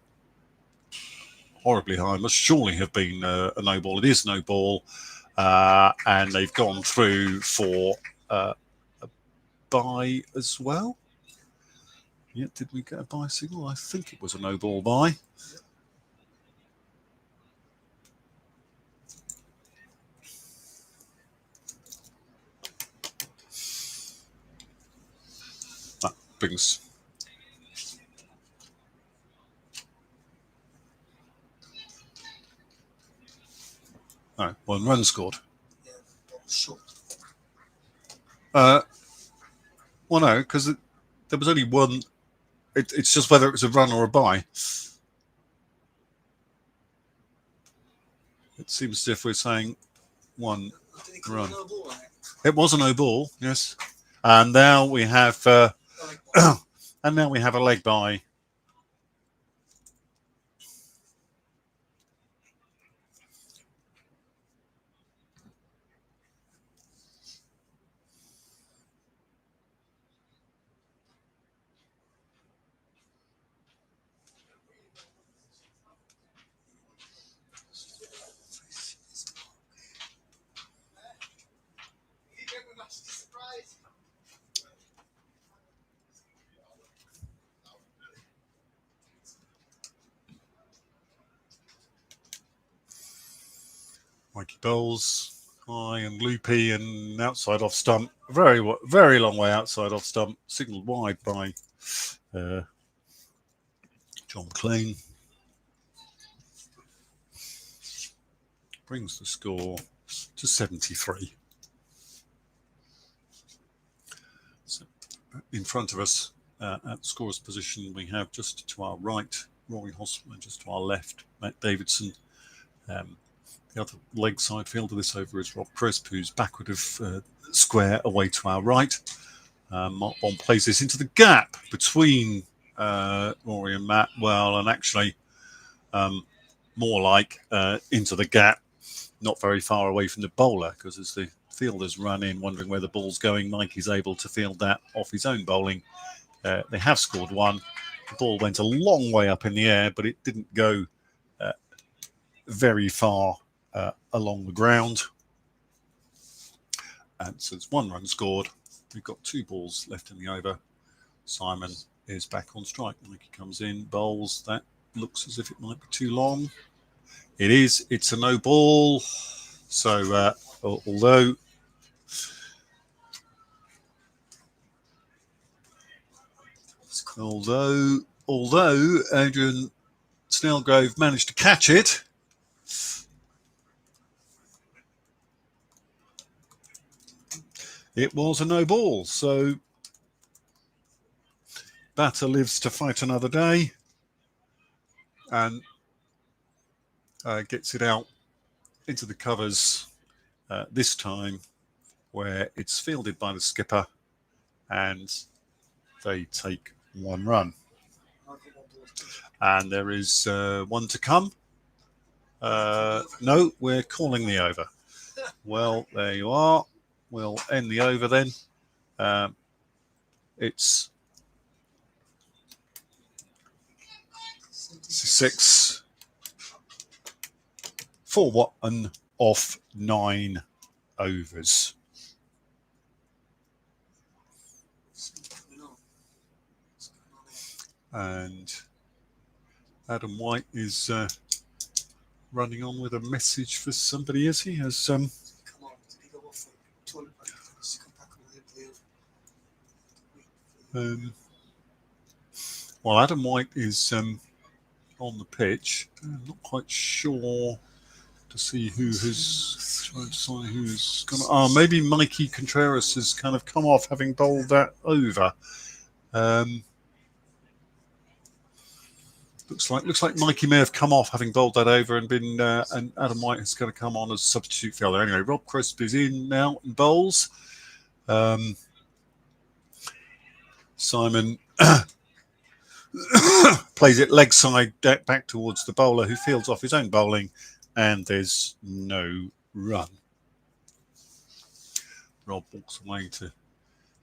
horribly high. Must surely have been a no ball. It is no ball, and they've gone through for a bye as well. Yeah, did we get a bye signal? I think it was a no ball bye. That brings no 1 run scored.
Yeah, short.
Well, no, because there was only one. It's just whether it was a run or a bye. It seems as if we're saying 1 run.
No ball on it?
It was a no ball, yes. And now we have and now we have a leg bye. Mikey bowls high and loopy and outside off stump. Very long way outside off stump. Signalled wide by John Clean. Brings the score to 73. So in front of us at the scorer's position, we have just to our right Rory Hossel and just to our left Matt Davidson. The other leg side fielder this over is Rob Crisp, who's backward of square away to our right. Mark Bond plays this into the gap between Rory and Matt. Well, and actually more like into the gap, not very far away from the bowler, because as the fielders run in wondering where the ball's going, Mikey's able to field that off his own bowling. They have scored 1. The ball went a long way up in the air, but it didn't go very far along the ground. And so it's 1 run scored. We've got 2 balls left in the over. Simon is back on strike. Mikey comes in, bowls. That looks as if it might be too long. It is. It's a no ball. So although Adrian Snellgrove managed to catch it, it was a no ball. So batter lives to fight another day and gets it out into the covers this time, where it's fielded by the skipper and they take 1 run.
Michael Bond
And there is one to come. No, we're calling the over. Well, there you are. We'll end the over then. It's 6 for 1 off 9 overs. And Adam White is running on with a message for somebody, is he? Has
Come on, did he go off for 200 pounds? Come back on the
well, Adam White is on the pitch. I'm not quite sure to see who has tried to sign who's gone. Maybe Mikey Contreras has kind of come off having bowled that over. Looks like Mikey may have come off having bowled that over and been and Adam White has going to come on as substitute fielder. Anyway, Rob Crisp is in now and bowls. Simon plays it leg side back towards the bowler who fields off his own bowling, and there's no run. Rob walks away to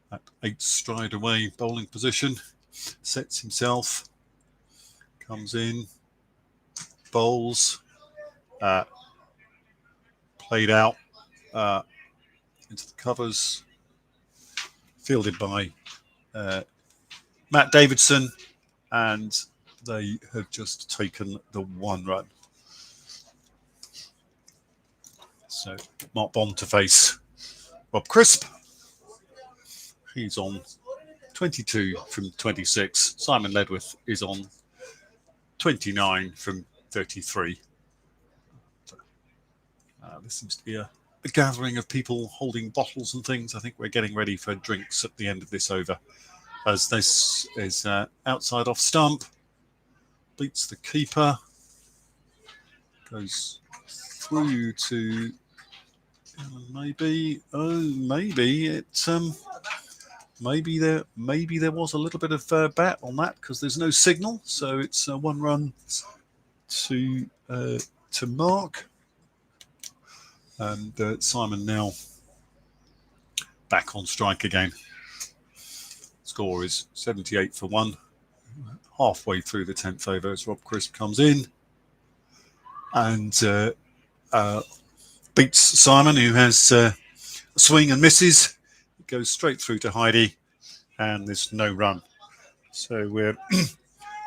that 8 stride away bowling position, sets himself, comes in, bowls, played out into the covers, fielded by Matt Davidson, and they have just taken the 1 run. So Mark Bond to face Rob Crisp. He's on 22 from 26. Simon Ledwith is on 29 from 33. There seems to be a gathering of people holding bottles and things. I think we're getting ready for drinks at the end of this over, as this is outside off stump, beats the keeper, goes through to maybe there was a little bit of bat on that because there's no signal, so it's 1 run to Mark, and Simon now back on strike again. Score is 78 for 1. Halfway through the 10th over as Rob Crisp comes in and beats Simon, who has a swing and misses. It goes straight through to Heidi, and there's no run. So we're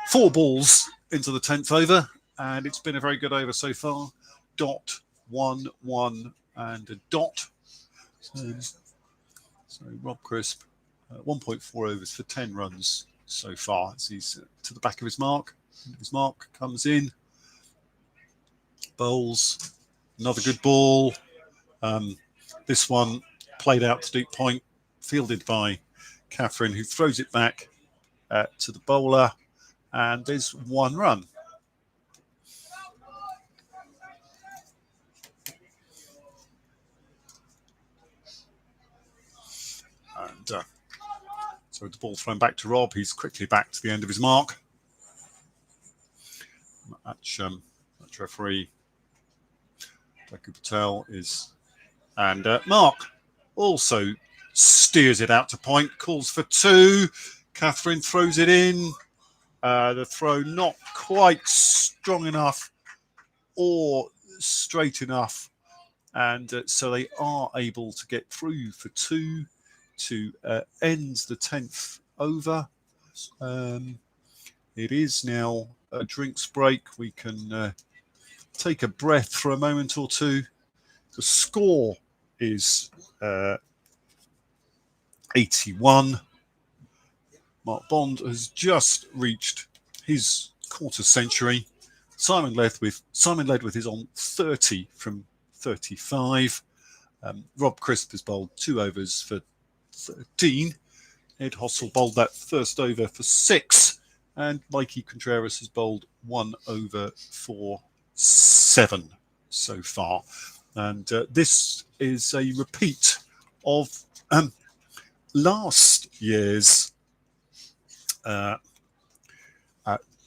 4 balls into the 10th over, and it's been a very good over so far. Dot, 1, 1, and a dot. So Rob Crisp, 1.4 overs for 10 runs so far. As he's to the back of his mark. His mark comes in, bowls, another good ball. This one played out to deep point, fielded by Catherine, who throws it back to the bowler, and there's 1 run. And so the ball thrown back to Rob. He's quickly back to the end of his mark. Match referee Becky Patel is, and Mark also steers it out to point, calls for 2. Catherine throws it in. The throw not quite strong enough or straight enough, and so they are able to get through for 2 to end the 10th over. It is now a drinks break. We can take a breath for a moment or two. The score is 81. Mark Bond has just reached his quarter century. Simon Ledwith is on 30 from 35. Rob Crisp has bowled 2 overs for 13. Ed Hossel bowled that first over for 6. And Mikey Contreras has bowled 1 over for 7 so far. And this is a repeat of last year's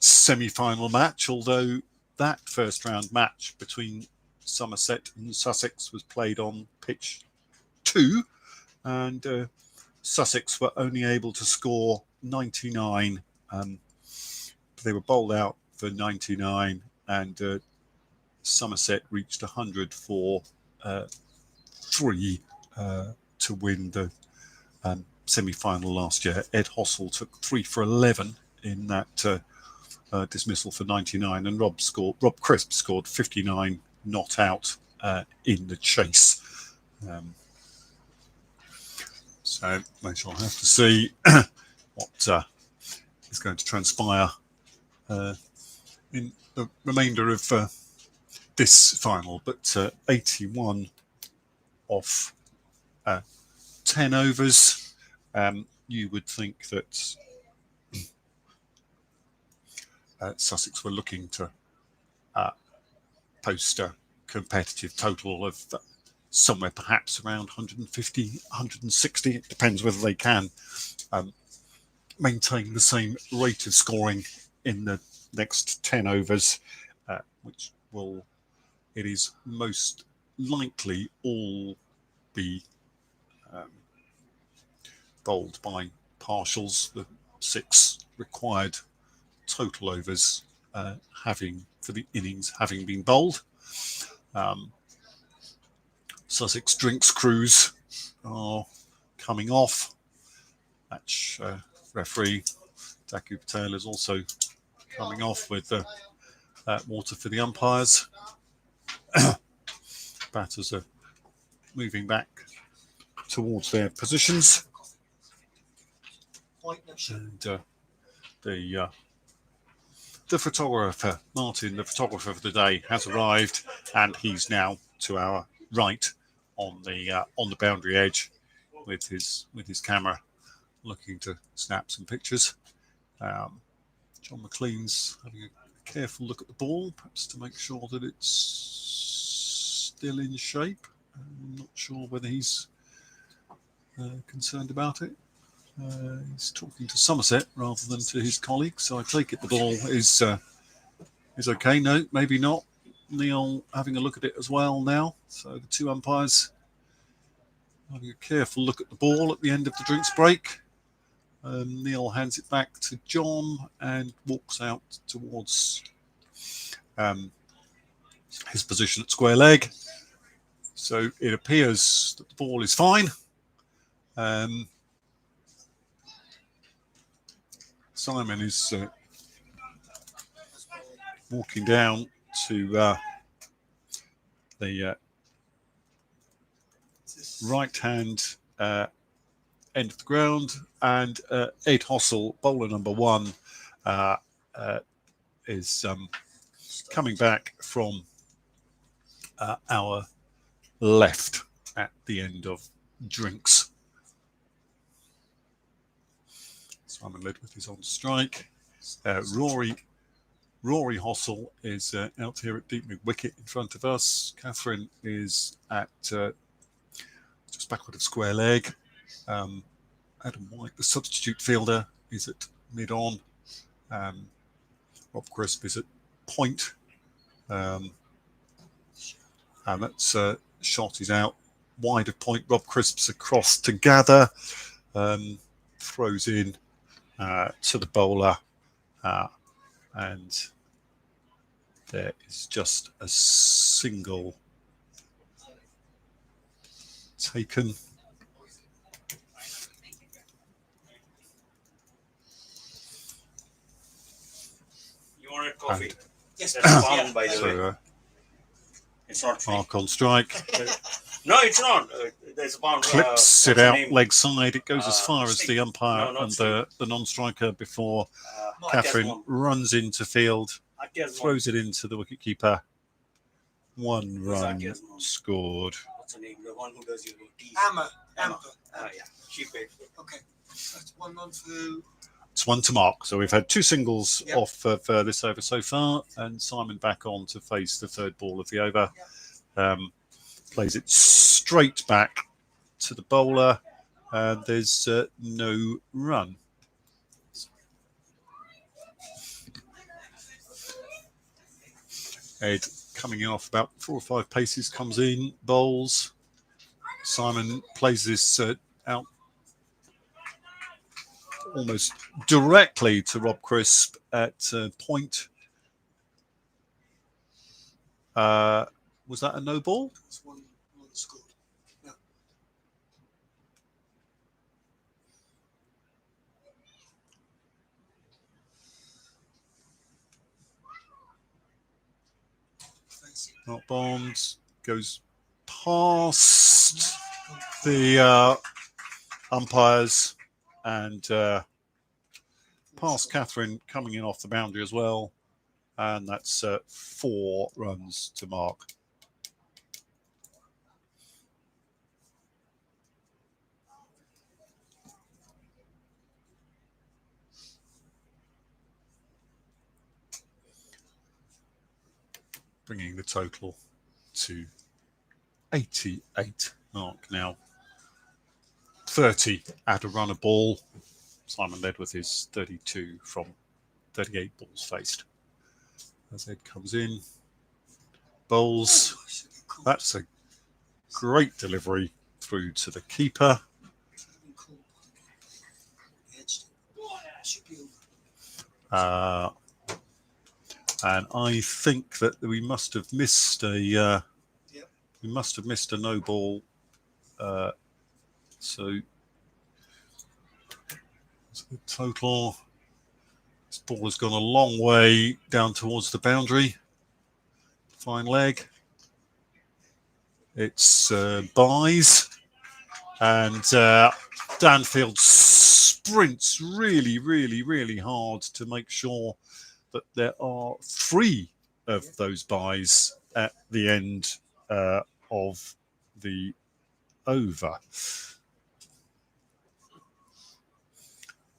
semi-final match, although that first round match between Somerset and Sussex was played on pitch 2, and Sussex were only able to score 99. They were bowled out for 99, and Somerset reached 100 for 3 to win the semi-final last year. Ed Hossell took 3 for 11 in that dismissal for 99, and Rob Crisp scored 59 not out in the chase. So we shall have to see what is going to transpire in the remainder of this final. But 81 off 10 overs, you would think that Sussex were looking to post a competitive total of somewhere perhaps around 150, 160. It depends whether they can maintain the same rate of scoring in the next 10 overs, which it is most likely all be bowled by partials, the 6 required total overs for the innings having been bowled. Sussex drinks crews are coming off. Match referee Daku Patel is also coming off with water for the umpires. Batters are moving back towards their positions. And the photographer, Martin, the photographer for the day, has arrived, and he's now to our right on the boundary edge with his camera, looking to snap some pictures. John McLean's having a careful look at the ball, perhaps to make sure that it's still in shape. I'm not sure whether he's concerned about it. He's talking to Somerset rather than to his colleagues, so I take it the ball is okay. No, maybe not. Neil having a look at it as well now. So the 2 umpires having a careful look at the ball at the end of the drinks break. Neil hands it back to John and walks out towards his position at square leg. So it appears that the ball is fine. Simon is walking down to the right-hand end of the ground, and Ed Hossell, bowler number 1, is coming back from our left at the end of drinks. Simon Ledwith is on strike. Rory Hossell is out here at deep mid-wicket in front of us. Catherine is at just backward of square leg. Adam White, the substitute fielder, is at mid-on. Rob Crisp is at point. And that's shot is out wide of point. Rob Crisp's across to gather. Throws in to the bowler. And there is just a single taken.
You wanted coffee?
Yes,
That's found, by the way.
So
It's not free.
mark on strike.
No, it's not. There's a bound.
Clips it out leg side. It goes as far as
Steve.
the umpire
No, not
and the non-striker before Catherine
One.
runs into field,
Atiya's one.
throws it into the wicketkeeper. 1 run
Atiya's one.
scored.
What's her name? The one who does your teeth.
Amber.
Yeah. She paid for it.
Okay. That's 1 run for.
It's 1 to mark. So we've had 2 singles
Yep.
off of this over so far, and Simon back on to face the 3rd ball of the over. Plays it straight back to the bowler, and there's no run. Ed coming in off about 4 or 5 paces, comes in, bowls. Simon plays this out almost directly to Rob Crisp at point. Was that a no ball?
It's one scored. Yeah.
Not Bonds. Goes past the umpires and past Catherine, coming in off the boundary as well. And that's 4 runs to mark. Bringing the total to 88 mark now. 30 at a run a ball. Simon led with his 32 from 38 balls faced. As Ed comes in, bowls. That's a great delivery through to the keeper. And I think that we must have missed a no ball. So the total. This ball has gone a long way down towards the boundary. Fine leg. It's buys. And Danfield sprints really hard to make sure that there are 3 of those buys at the end of the over,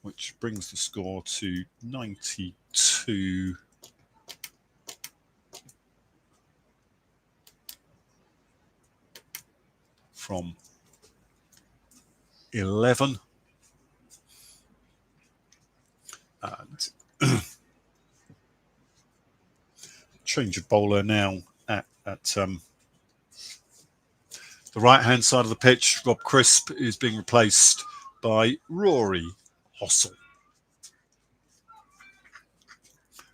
which brings the score to 92 from 11. And change of bowler now at the right-hand side of the pitch. Rob Crisp is being replaced by Rory Hossel.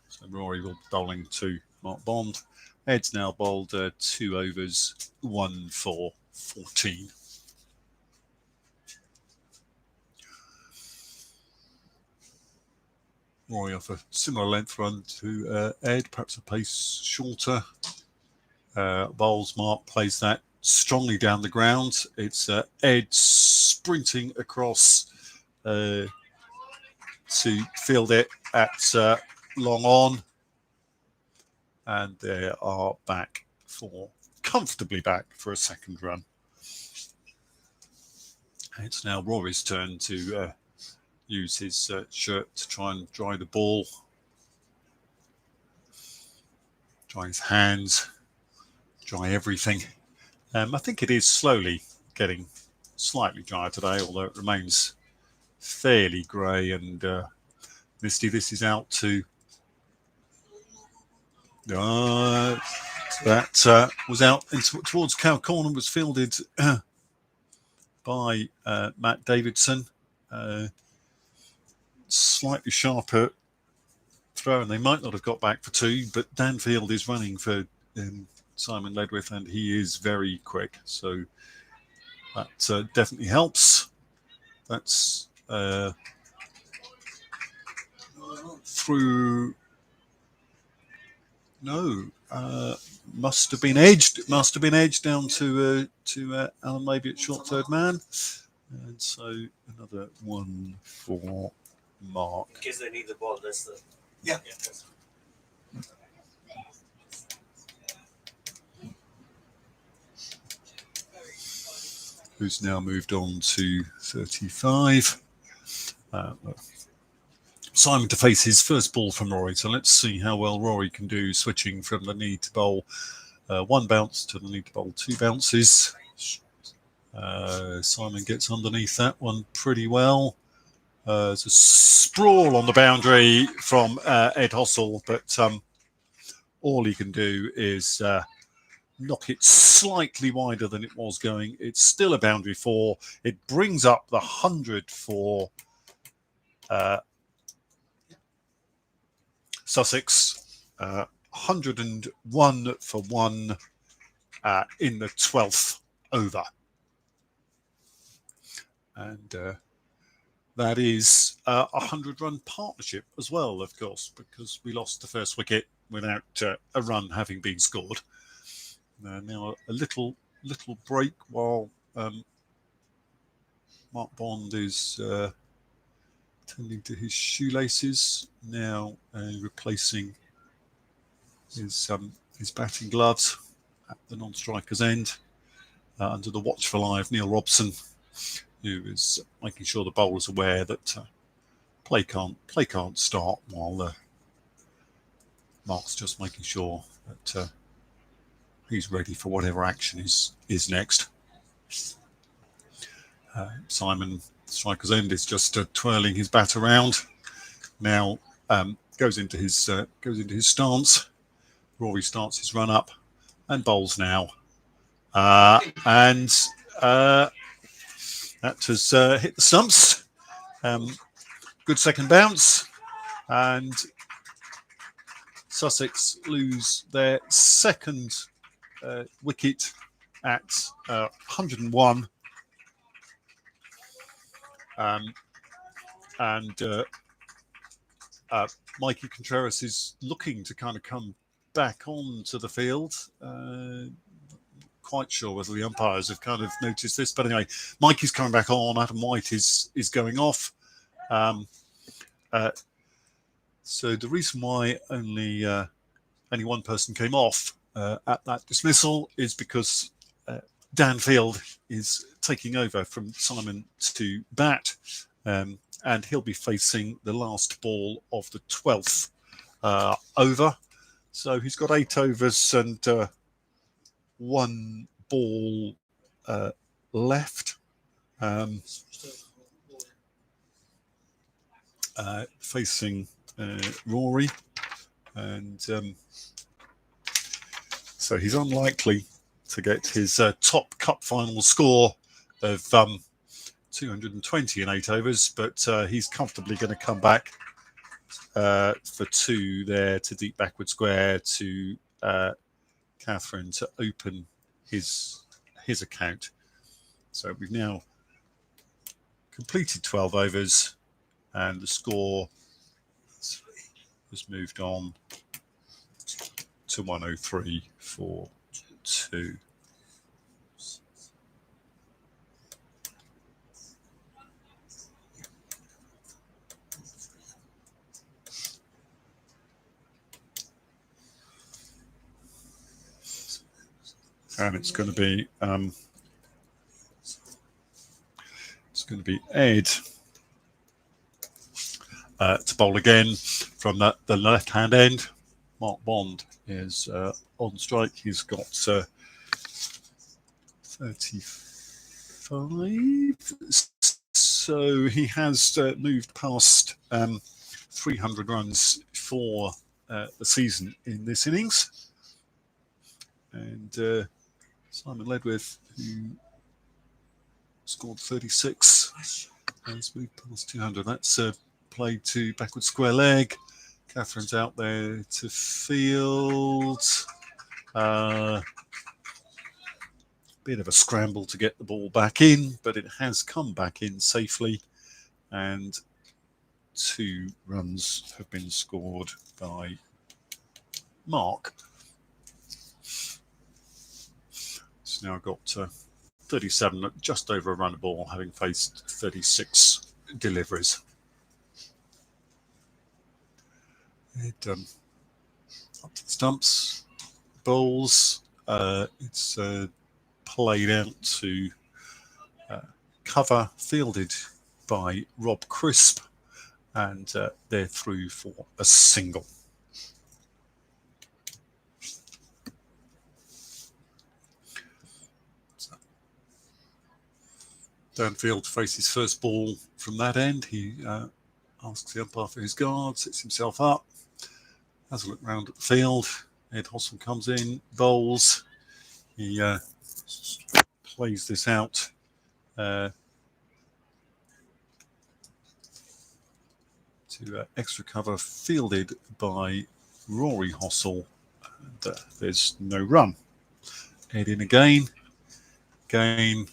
So Rory will be bowling to Mark Bond. Ed's now bowled 2 overs, 1 for 14. Rory off a similar length run to Ed, perhaps a pace shorter. Bowls Mark plays that strongly down the ground. It's Ed sprinting across to field it at long on. And they are comfortably back for a second run. It's now Rory's turn to use his shirt to try and dry the ball. Dry his hands, dry everything. I think it is slowly getting slightly drier today, although it remains fairly grey and misty. This is out to... that was out towards Cow Corner, was fielded by Matt Davidson. Slightly sharper throw, and they might not have got back for 2, but Danfield is running for Simon Ledwith, and he is very quick, so that definitely helps. That's through. No, must have been edged. It must have been edged down to Alan, maybe at short third man, and so another 1 for Mark.
In case they need the ball, that's the...
Yeah.
Who's now moved on to 35. Simon to face his first ball from Rory. So let's see how well Rory can do switching from the need to bowl 1 bounce to the need to bowl 2 bounces. Simon gets underneath that one pretty well. There's a sprawl on the boundary from Ed Hossel, but all he can do is knock it slightly wider than it was going. It's still a boundary 4. It brings up the 100 for Sussex. 101 for 1 in the 12th over. And that is a 100-run partnership as well, of course, because we lost the first wicket without a run having been scored. Now a little break while Mark Bond is tending to his shoelaces, now replacing his batting gloves at the non-striker's end under the watchful eye of Neil Robson, who is making sure the bowler's aware that play can't start while Mark's just making sure that he's ready for whatever action is next. Simon, striker's end, is just twirling his bat around. Now goes into his stance. Rory starts his run up and bowls now, and that has hit the stumps. Good second bounce, and Sussex lose their second wicket at 101. Mikey Contreras is looking to kind of come back onto the field. Quite sure whether the umpires have kind of noticed this, but anyway, Mikey's coming back on. Adam White is going off. So the reason why only one person came off at that dismissal is because Dan Field is taking over from Simon to bat, and he'll be facing the last ball of the 12th over. So he's got 8 overs and 1 ball left. Facing Rory, and so he's unlikely to get his top cup final score of 220 in 8 overs, but he's comfortably going to come back for 2 there to deep backward square to Catherine to open his account. So we've now completed 12 overs, and the score has moved on to 103 for 2. And it's going to be Ed to bowl again from the left-hand end. Mark Bond is on strike. He's got 35. So he has moved past 300 runs for the season in this innings. And Simon Ledwith, who scored 36, has moved past 200. That's played to backward square leg. Catherine's out there to field. Bit of a scramble to get the ball back in, but it has come back in safely. And 2 runs have been scored by Mark. It's now got 37, just over a run a ball, having faced 36 deliveries. Up to the stumps, bowls. It's played out to cover, fielded by Rob Crisp, and they're through for a single. Dan Field to face his first ball from that end. He asks the umpire for his guard, sits himself up, has a look round at the field, Ed Hossel comes in, bowls. He plays this out. To extra cover, fielded by Rory Hossel. And, there's no run. Ed in again. Down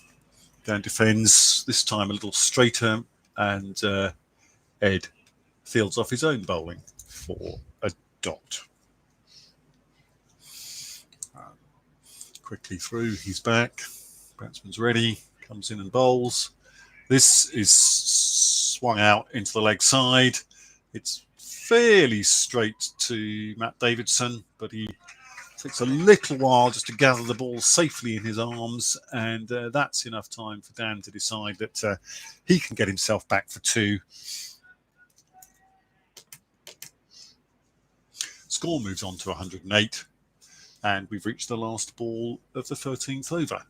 defends, this time a little straighter, and Ed fields off his own bowling for a dot. Quickly through, he's back. Batsman's ready, comes in and bowls. This is swung out into the leg side. It's fairly straight to Matt Davidson, but he takes a little while just to gather the ball safely in his arms, and that's enough time for Dan to decide that he can get himself back for 2. Score moves on to 108, and we've reached the last ball of the 13th over.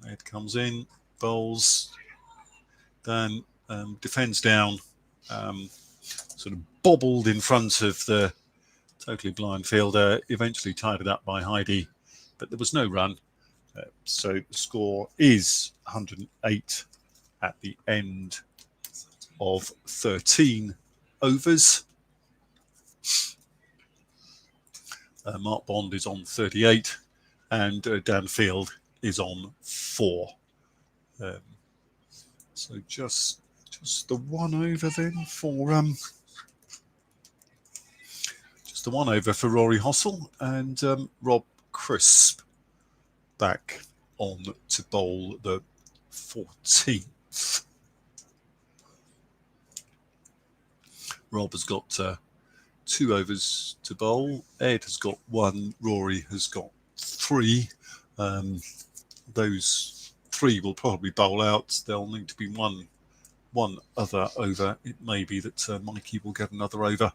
Ed comes in, bowls, Dan defends down, sort of bobbled in front of the totally blind fielder, eventually tied it up by Heidi, but there was no run. So the score is 108 at the end of 13 overs. Mark Bond is on 38 and Dan Field is on 4. So just the 1 over then for just the 1 over for Rory Hossel, and Rob Crisp back on to bowl the 14th. Rob has got 2 overs to bowl. Ed has got 1. Rory has got 3. Those 3 will probably bowl out. There'll need to be one other over. It may be that Mikey will get another over.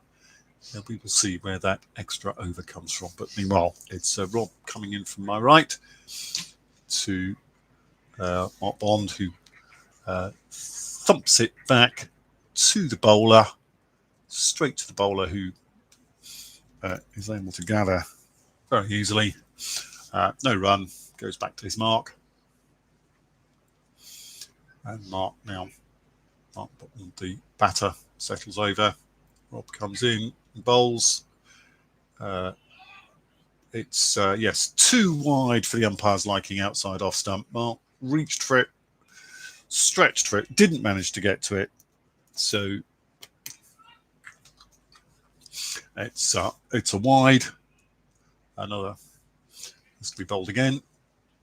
We will see where that extra over comes from. But meanwhile, it's Rob coming in from my right to Mark Bond, who thumps it back to the bowler, straight to the bowler, who is able to gather very easily. No run, goes back to his mark. And Mark, the batter, settles over. Rob comes in and bowls. It's, yes, too wide for the umpire's liking outside off stump. Mark reached for it, stretched for it, didn't manage to get to it. So it's a wide. Another has to be bowled again.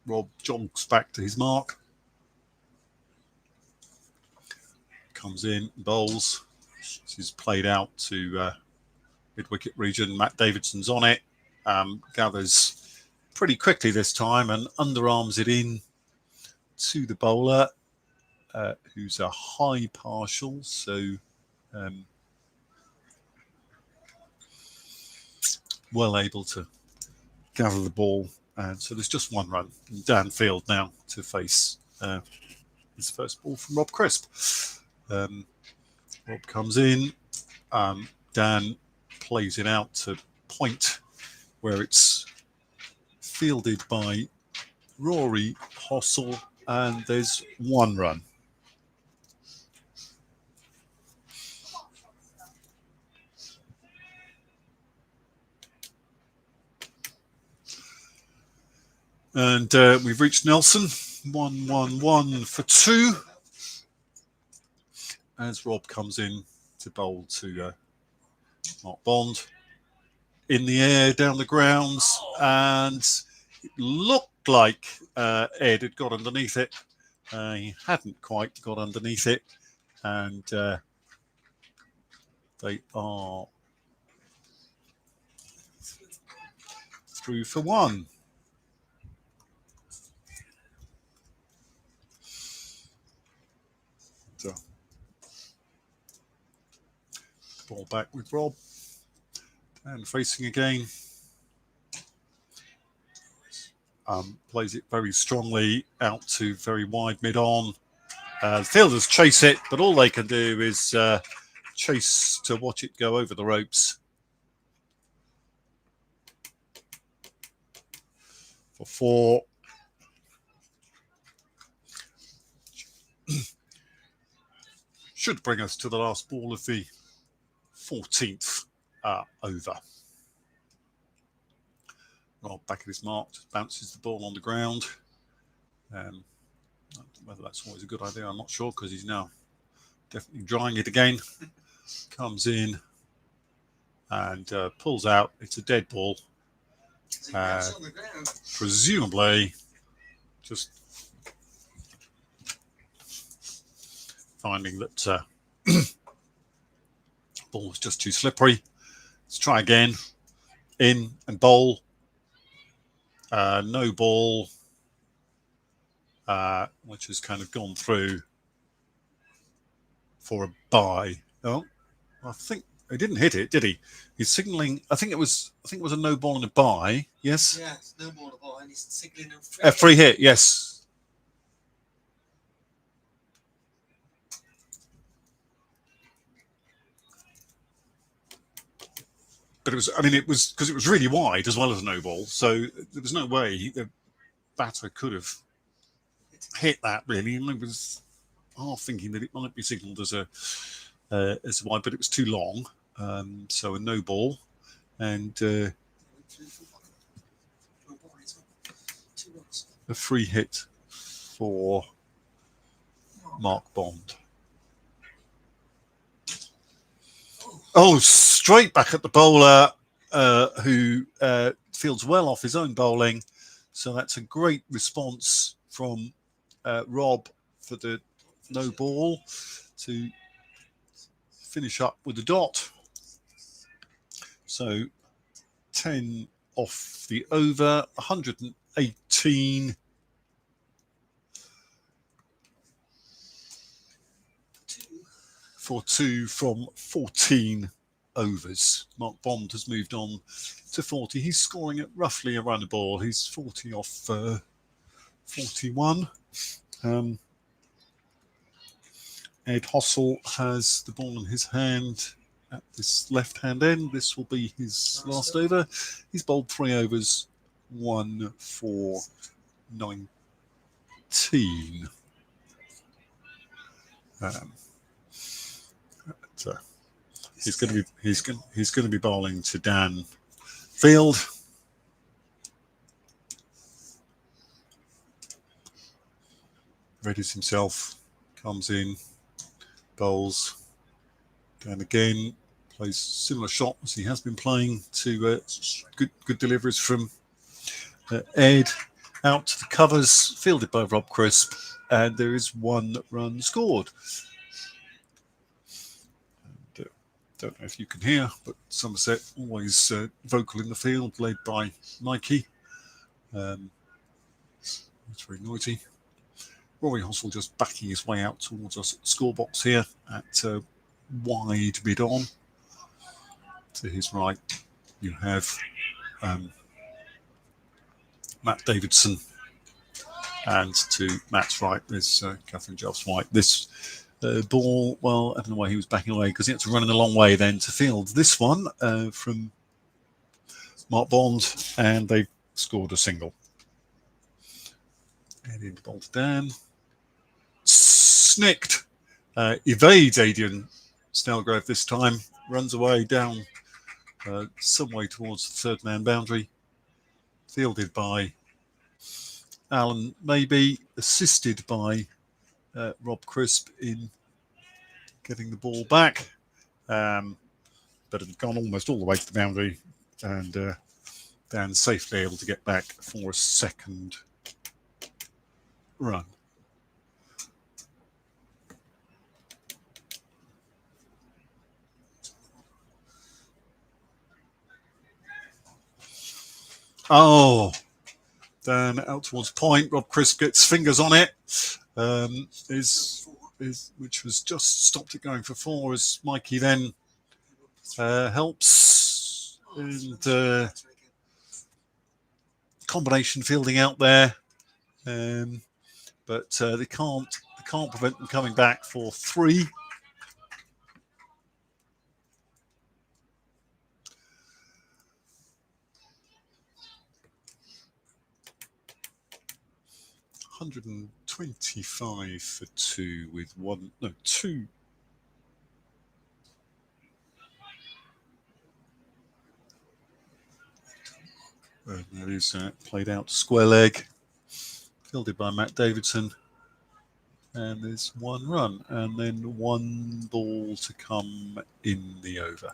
Rob jogs back to his mark. Comes in, bowls. This is played out to mid-wicket region. Matt Davidson's on it. Gathers pretty quickly this time and underarms it in to the bowler, who's a high partial. So well able to gather the ball. And so there's just 1 run. Dan Field now to face his first ball from Rob Crisp. Rob comes in. Dan plays it out to point where it's fielded by Rory Hossel, and there's 1 run. And we've reached Nelson. 1-1-1 for 2. As Rob comes in to bowl to Mark Bond. In the air, down the grounds, and it looked like Ed had got underneath it. He hadn't quite got underneath it, and they are through for 1. Ball back with Rob. And facing again. Plays it very strongly out to very wide mid-on. The fielders chase it, but all they can do is chase to watch it go over the ropes. for 4. Should bring us to the last ball of the 14th over. Rob back at his mark, bounces the ball on the ground. Whether that's always a good idea, I'm not sure, because he's now definitely drying it again. Comes in and pulls out. It's a dead ball. Presumably just finding that ball was just too slippery. Let's try again. In and bowl. No ball, which has kind of gone through for a bye. Oh, I think he didn't hit it, did he? He's signalling. I think it was a no ball and a bye. Yes.
Yeah, it's no ball and a bye, and he's signalling
a free hit. Yes. But it was. I mean, it was because it was really wide as well as a no ball. So there was no way the batter could have hit that really. And I was half thinking that it might be signalled as a wide, but it was too long. So a no ball, and a free hit for Mark Bond. Oh, straight back at the bowler, who fields well off his own bowling. So that's a great response from Rob for the no ball to finish up with a dot. So 10 off the over, 118. For 2 from 14 overs. Mark Bond has moved on to 40. He's scoring at roughly a run a ball. He's 40 off 41. Ed Hossel has the ball in his hand at this left-hand end. This will be his last over. He's bowled 3 overs, 1 for 19. He's going to be bowling to Dan Field. Readies himself, comes in, bowls, and again plays similar shot as he has been playing to good deliveries from Ed out to the covers, fielded by Rob Crisp, and there is 1 run scored. Don't know if you can hear, but Somerset always vocal in the field, led by Mikey. It's very noisy. Rory Hossel just backing his way out towards us at the scorebox here at wide mid-on. To his right, you have Matt Davidson, and to Matt's right there's Catherine Jobs-White. This ball, well, I don't know why he was backing away, because he had to run in a long way then to field this one from Mark Bond, and they scored a single. And in ball to Dan. Snicked. Evades Adrian Snellgrove this time. Runs away down some way towards the third man boundary. Fielded by Alan Maybe, assisted by Rob Crisp in getting the ball back, but had gone almost all the way to the boundary, and Dan safely able to get back for a second run. Oh, Dan out towards point. Rob Crisp gets fingers on it. Which was just stopped it going for 4 as Mikey then helps, and combination fielding out there, but they can't prevent them coming back for 3. 125 for 2 with two. And that is played out square leg, fielded by Matt Davidson. And there's 1 run, and then 1 ball to come in the over.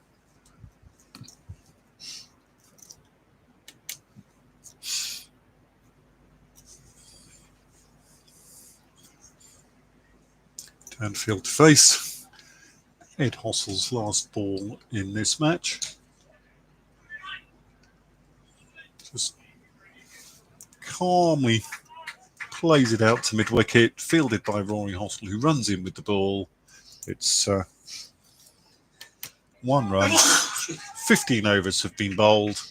Downfield to face. Ed Hossel's last ball in this match. Just calmly plays it out to mid-wicket, fielded by Rory Hossel, who runs in with the ball. It's 1 run. 15 overs have been bowled,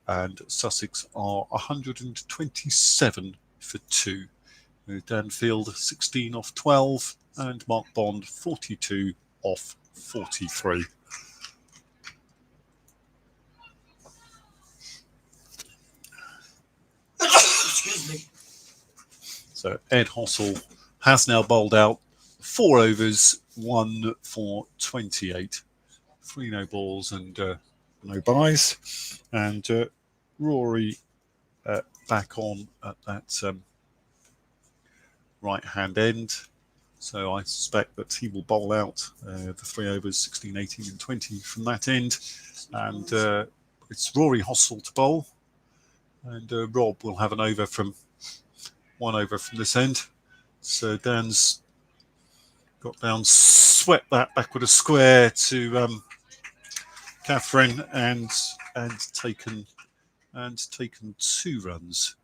and Sussex are 127 for 2. Danfield 16 off 12, and Mark Bond 42 off 43.
Excuse me.
So Ed Hossel has now bowled out 4 overs, 1 for 28. 3 no balls and no byes. And Rory back on at that right-hand end. So I suspect that he will bowl out the 3 overs, 16, 18 and 20 from that end. And it's Rory Hossel to bowl. And Rob will have 1 over from this end. So Dan's got down, swept that back with a square to Catherine and taken 2 runs.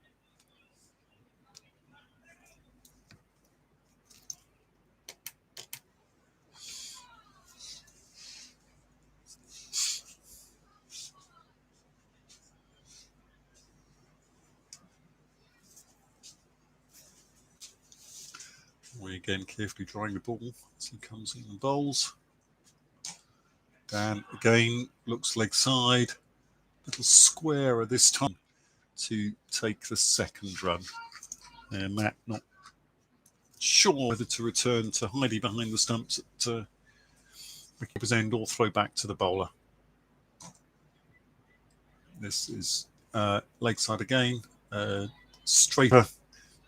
We again carefully drawing the ball as he comes in and bowls. Dan again looks leg side, little squarer this time to take the 2nd run. And Matt not sure whether to return to hiding behind the stumps at wicketkeeper's end or throw back to the bowler. This is leg side again, straighter,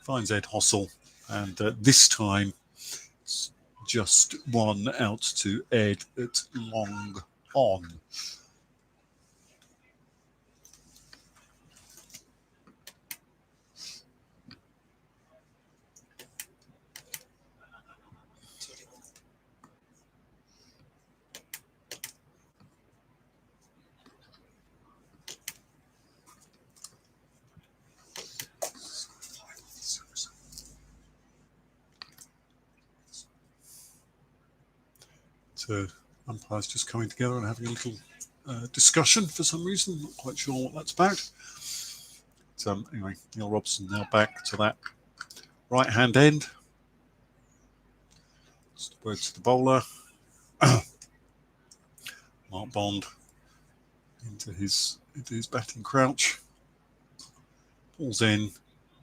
finds Ed Hossel. And this time, it's just 1 out to Ed at long on. Umpires just coming together and having a little discussion for some reason. Not quite sure what that's about. But, anyway, Neil Robson now back to that right-hand end. Just a word to the bowler. Mark Bond into his batting crouch. Ball's in.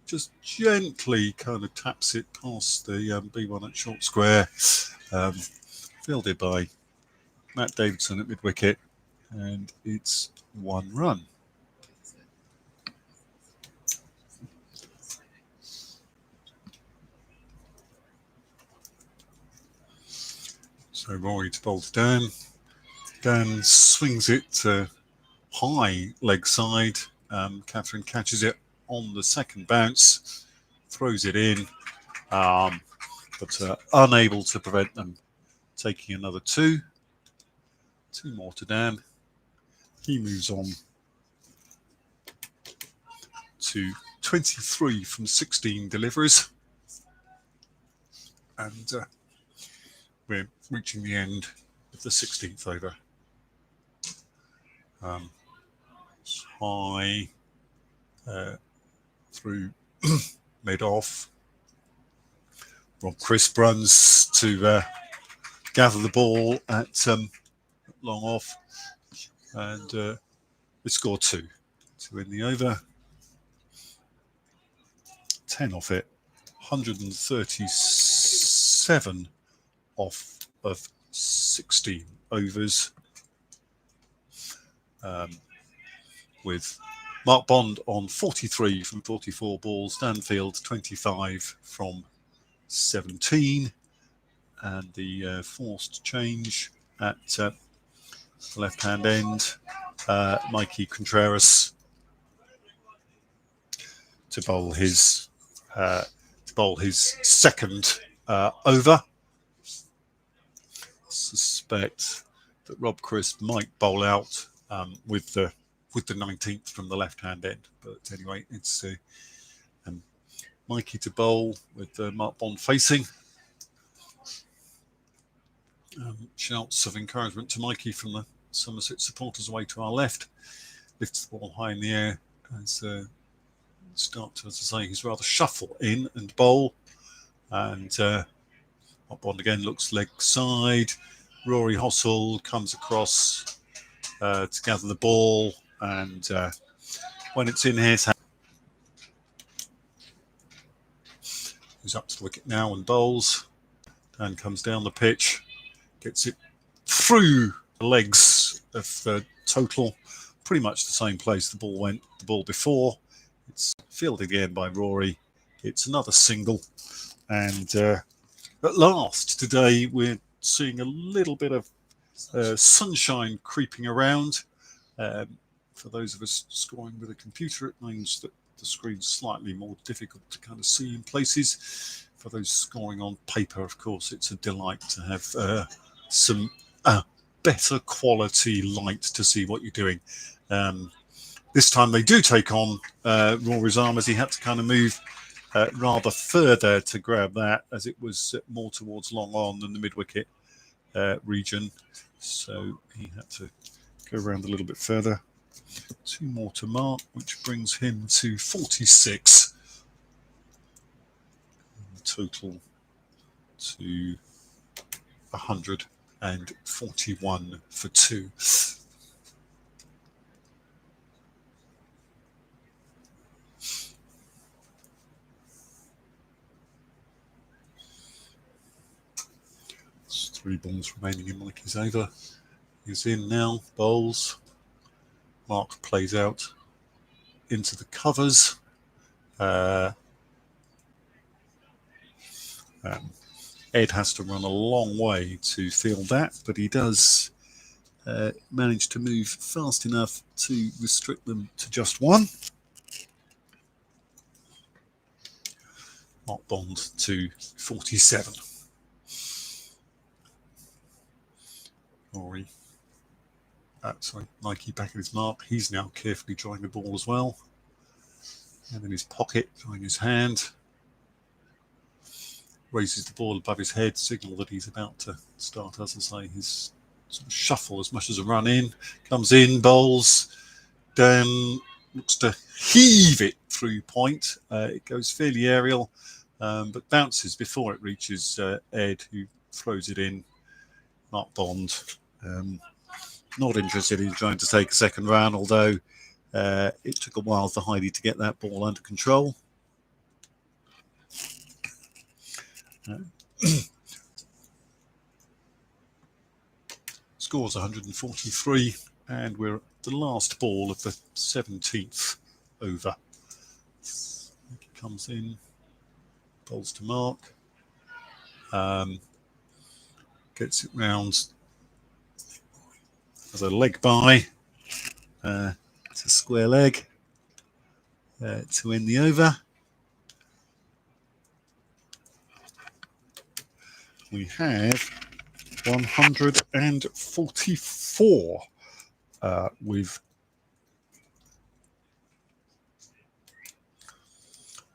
Just gently kind of taps it past the B1 at short square. Fielded by Matt Davidson at mid-wicket, and it's 1 run. So Rory to bowl to Dan. Dan swings it high leg side. Catherine catches it on the 2nd bounce, throws it in, but unable to prevent them taking another 2. 2 more to Dan. He moves on to 23 from 16 deliveries. And we're reaching the end of the 16th over. High through mid-off. Rob Crisp runs to gather the ball at long off, and we score 2 to win the over. 10 off it. 137 off of 16 overs, with Mark Bond on 43 from 44 balls, Danfield 25 from 17, and the forced change at the left-hand end, Mikey Contreras to bowl his second over. Suspect that Rob Crisp might bowl out with the 19th from the left-hand end, but anyway, it's Mikey to bowl with Mark Bond facing. Shouts of encouragement to Mikey from the Somerset supporters away to our left. Lifts the ball high in the air as start to, as I say, he's rather shuffle in and bowl. And Mark Bond again looks leg side. Rory Hossel comes across to gather the ball, and when it's in his hand, he's up to the wicket now and bowls. Dan comes down the pitch, gets it through the legs of the total, pretty much the same place the ball went the ball before. It's fielded again by Rory. It's another single, and at last today we're seeing a little bit of sunshine creeping around. For those of us scoring with a computer, it means that the screen's slightly more difficult to kind of see in places. For those scoring on paper, of course, it's a delight to have some better quality light to see what you're doing. This time they do take on Rory's arm, as he had to kind of move rather further to grab that, as it was more towards long on than the mid-wicket region. So he had to go around a little bit further. 2 more to mark, which brings him to 46. Total to 141 for 2. There's 3 balls remaining in Mikey's over. He's in now, bowls. Mark plays out into the covers. Ed has to run a long way to field that, but he does manage to move fast enough to restrict them to just 1. Mark Bond to 47. Rory. Sorry, Mikey back at his mark. He's now carefully drawing the ball as well. And in his pocket, drawing his hand. Raises the ball above his head, signal that he's about to start, as I say, his sort of shuffle as much as a run in. Comes in, bowls. Dan looks to heave it through point. It goes fairly aerial, but bounces before it reaches Ed, who throws it in. Mark Bond. Not interested in trying to take a second run, although it took a while for Heidi to get that ball under control. Scores 143, and we're at the last ball of the 17th over. He comes in, bowls to Mark, gets it round as a leg by to square leg to end the over. We have 144 with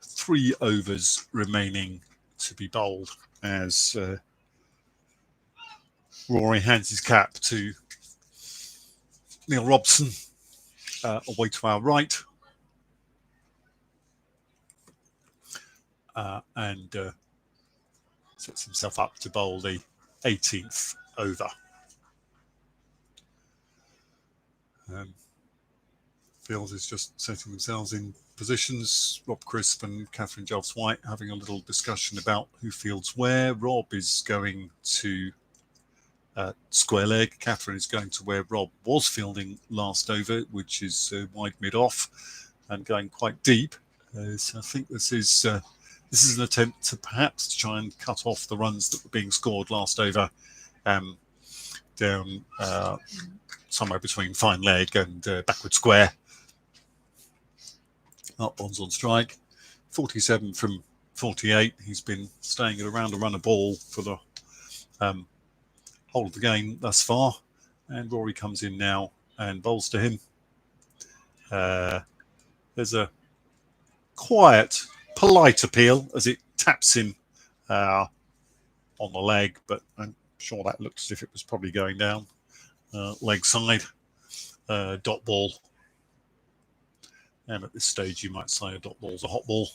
3 overs remaining to be bowled, as Rory hands his cap to Neil Robson away to our right, and sets himself up to bowl the 18th over. Field is just setting themselves in positions. Rob Crisp and Catherine Jobs-White having a little discussion about who fields where. Rob is going to square leg. Catherine is going to where Rob was fielding last over, which is wide mid-off and going quite deep. So I think this is an attempt to perhaps try and cut off the runs that were being scored last over down somewhere between fine leg and backward square. Mark Bond's on strike. 47 from 48. He's been staying at around a run a ball for the whole of the game thus far. And Rory comes in now and bowls to him. There's a quiet, polite appeal as it taps him on the leg, but I'm sure that looked as if it was probably going down. Leg side, dot ball. And at this stage, you might say a dot ball's a hot ball.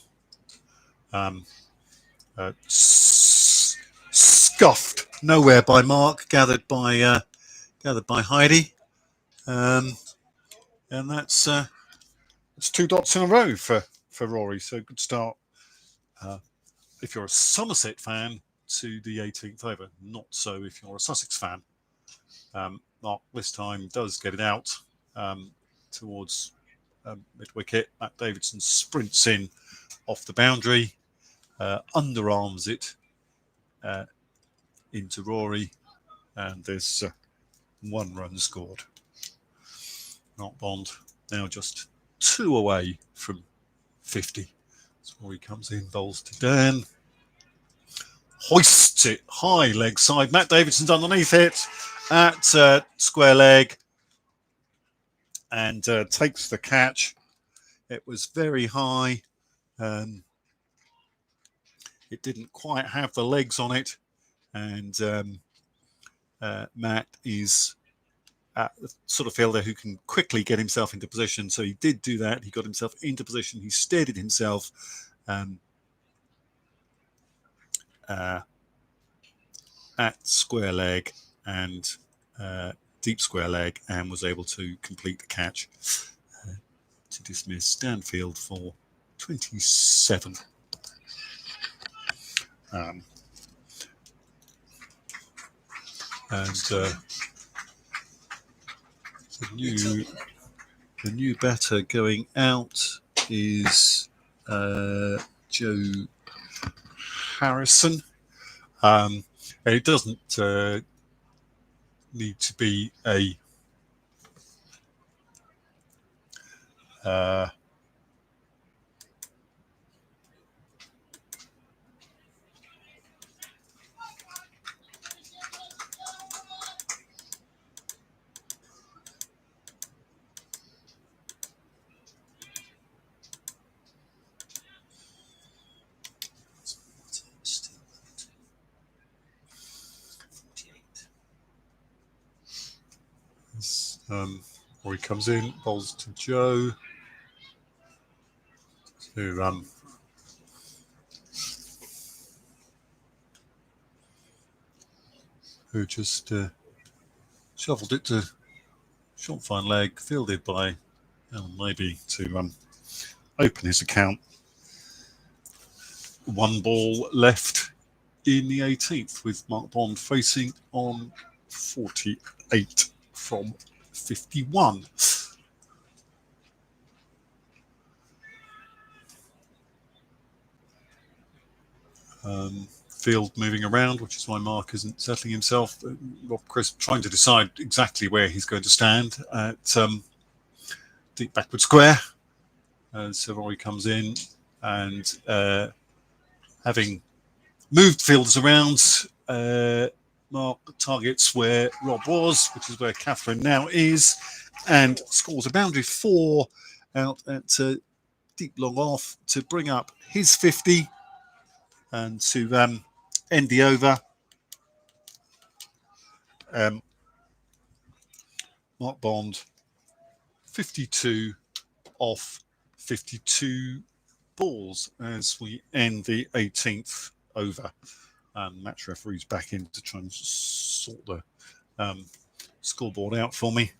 Scuffed nowhere by Mark, gathered by Heidi, and that's 2 dots in a row for Rory. So good start. If you're a Somerset fan, to the 18th over. Not so if you're a Sussex fan. Mark this time does get it out towards mid-wicket. Matt Davidson sprints in off the boundary, underarms it into Rory, and there's 1 run scored. Mark Bond now just 2 away from 50. So Rory comes in, bowls to Dan, hoists it high leg side. Matt Davidson's underneath it at square leg and takes the catch. It was very high. It didn't quite have the legs on it, and Matt is the sort of fielder who can quickly get himself into position. So he did do that. He got himself into position. He steadied himself at square leg and deep square leg, and was able to complete the catch to dismiss Stanfield for 27. And the new batter going out is Joe Harrison. And it doesn't need to be a or he comes in, bowls to Joe, who just shuffled it to short fine leg, fielded by maybe to open his account. 1 ball left in the 18th, with Mark Bond facing on 48 from 51. Field moving around, which is why Mark isn't settling himself. Rob Crisp trying to decide exactly where he's going to stand at deep backward square. So Rory comes in and having moved fielders around, Mark targets where Rob was, which is where Catherine now is, and scores a boundary 4 out at deep long off to bring up his 50 and to end the over. Mark Bond 52 off 52 balls as we end the 18th over. Match referee's back in to try and sort the scoreboard out for me.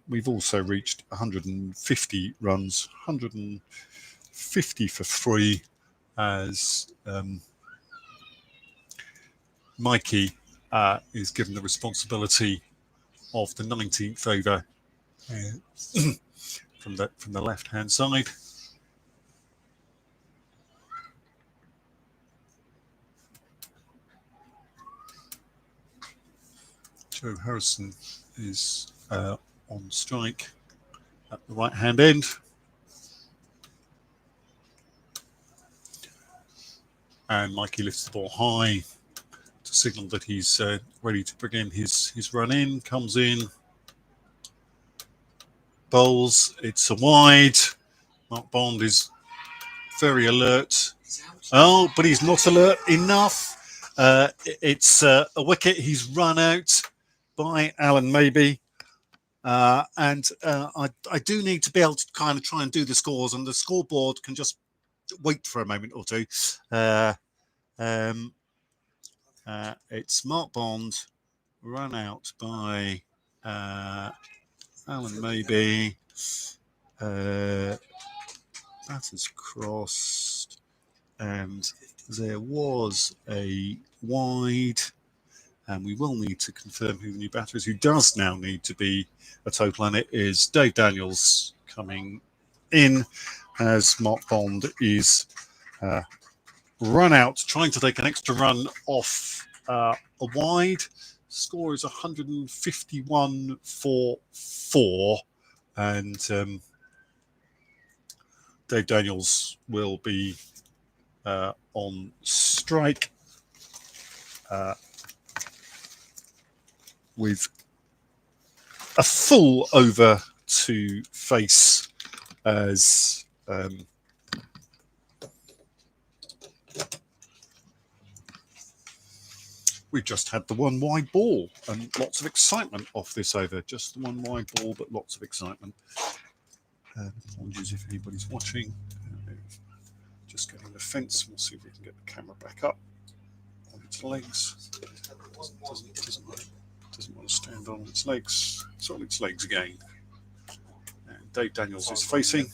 We've also reached 150 runs, 150 for 3, as Mikey is given the responsibility of the 19th over from the left-hand side. Joe Harrison is on strike at the right-hand end. And Mikey lifts the ball high to signal that he's ready to bring in his run in. Comes in, bowls. It's a wide. Mark Bond is very alert. Oh, but he's not alert enough. It's a wicket. He's run out by Alan Maybe. And I do need to be able to kind of try and do the scores, and the scoreboard can just wait for a moment or two. It's Mark Bond run out by Alan Maybe. Batters crossed, and there was a wide. And we will need to confirm who the new batter is, who does now need to be a total, and it is Dave Daniels coming in as Mark Bond is run out, trying to take an extra run off a wide. Score is 151 for 4, and Dave Daniels will be on strike with a full over to face as we've just had the one wide ball and lots of excitement off this over. Just the one wide ball, but lots of excitement. Apologies if anybody's watching. Just getting the fence. We'll see if we can get the camera back up on its legs. Doesn't want to stand on its legs. It's on its legs again. And Dave Daniels is facing.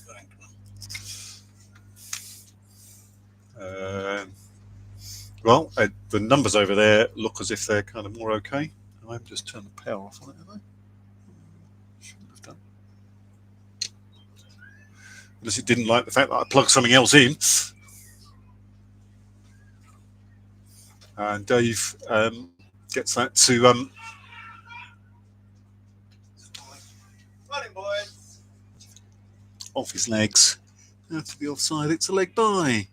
Well, the numbers over there look as if they're kind of more okay. I've just turned the power off on it, have I? Shouldn't have done. Unless it didn't like the fact that I plugged something else in. And Dave gets that to
Running, boys.
off his legs. Now to the offside, it's a leg by.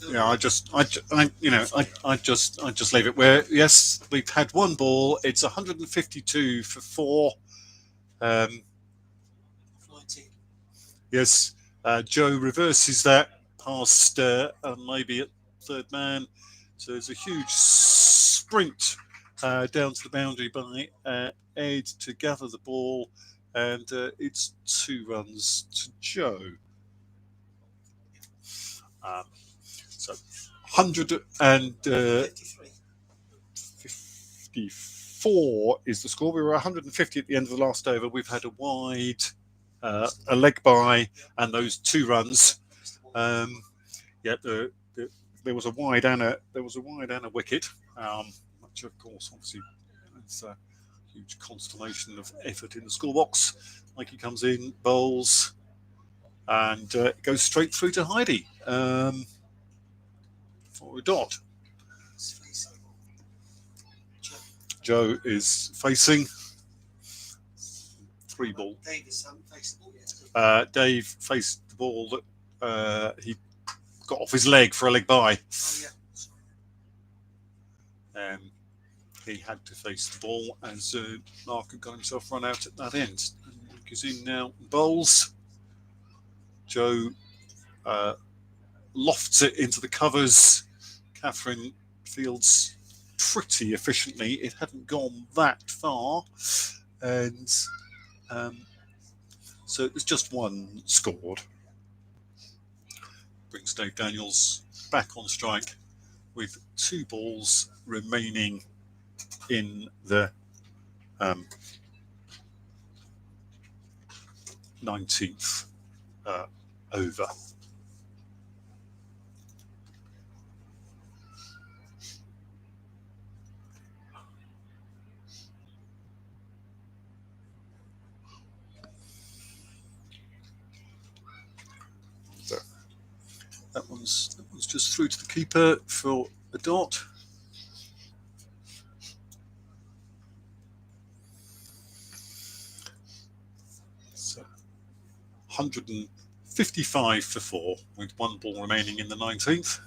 Yeah, I just leave it where. Yes, we've had one ball. It's 152 for 4.
19.
Yes, Joe reverses that past maybe at third man. So there's a huge sprint down to the boundary by Ed to gather the ball, and it's 2 runs to Joe. So 154 is the score. We were 150 at the end of the last over. We've had a wide, a leg by, and those 2 runs. There was a wide and a wicket. Which of course, obviously, it's a huge constellation of effort in the scorebox. Mikey comes in, bowls, and goes straight through to Heidi for a dot. Joe is facing 3 ball. Dave faced the ball that he got off his leg for a leg by. He had to face the ball as Mark had got himself run out at that end. And Luke is in now, bowls. Joe lofts it into the covers. Catherine fields pretty efficiently. It hadn't gone that far, and So there's just one scored. Brings Dave Daniels back on strike with 2 balls remaining in the 19th over. So that one's just through to the keeper for a dot. So 155 for 4 with 1 ball remaining in the 19th.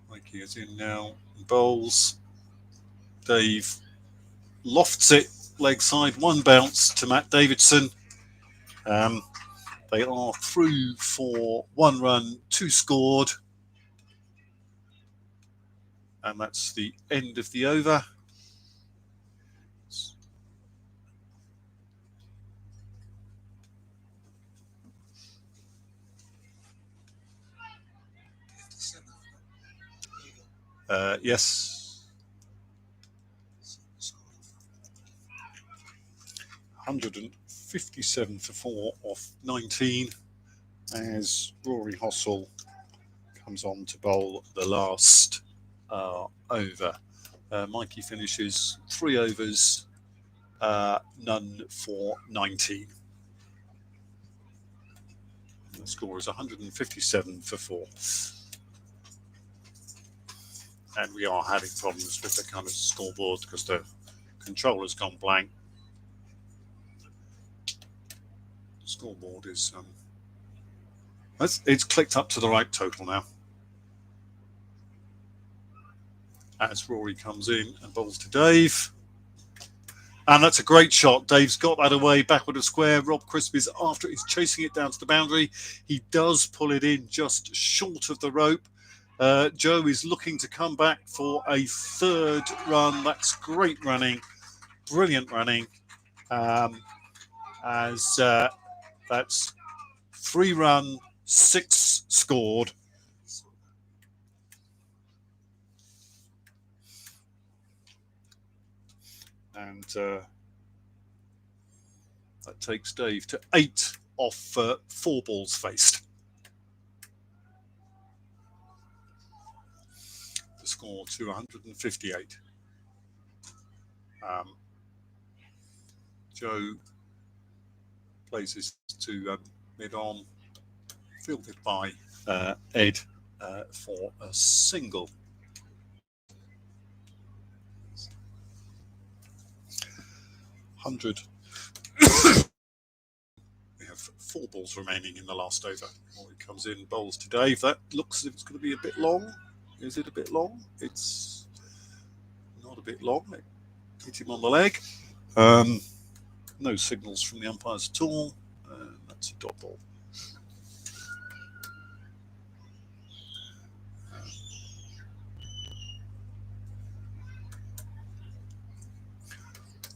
Mikey is in now and bowls. Dave lofts it leg side, 1 bounce to Matt Davidson. They are through for 1 run, 2 scored. And that's the end of the over. Yes. 157 for 4 off 19 as Rory Hossel comes on to bowl the last over. Mikey finishes 3 overs, none for 19. And the score is 157 for 4. And we are having problems with the kind of scoreboard because the controller's gone blank. The scoreboard is it's clicked up to the right total now. As Rory comes in and bowls to Dave. And that's a great shot. Dave's got that away, backward of square. Rob Crisp is after it. He's chasing it down to the boundary. He does pull it in just short of the rope. Joe is looking to come back for a 3rd run. That's great running, brilliant running. As that's 3 run, 6 scored. And that takes Dave to 8 off 4 balls faced. The score to 158. Joe places to mid-on, fielded by Ed for a single. We have 4 balls remaining in the last over. Rory comes in, bowls to Dave. That looks as if it's going to be a bit long. Is it a bit long? It's not a bit long. It hit him on the leg. No signals from the umpires at all. That's a dot ball.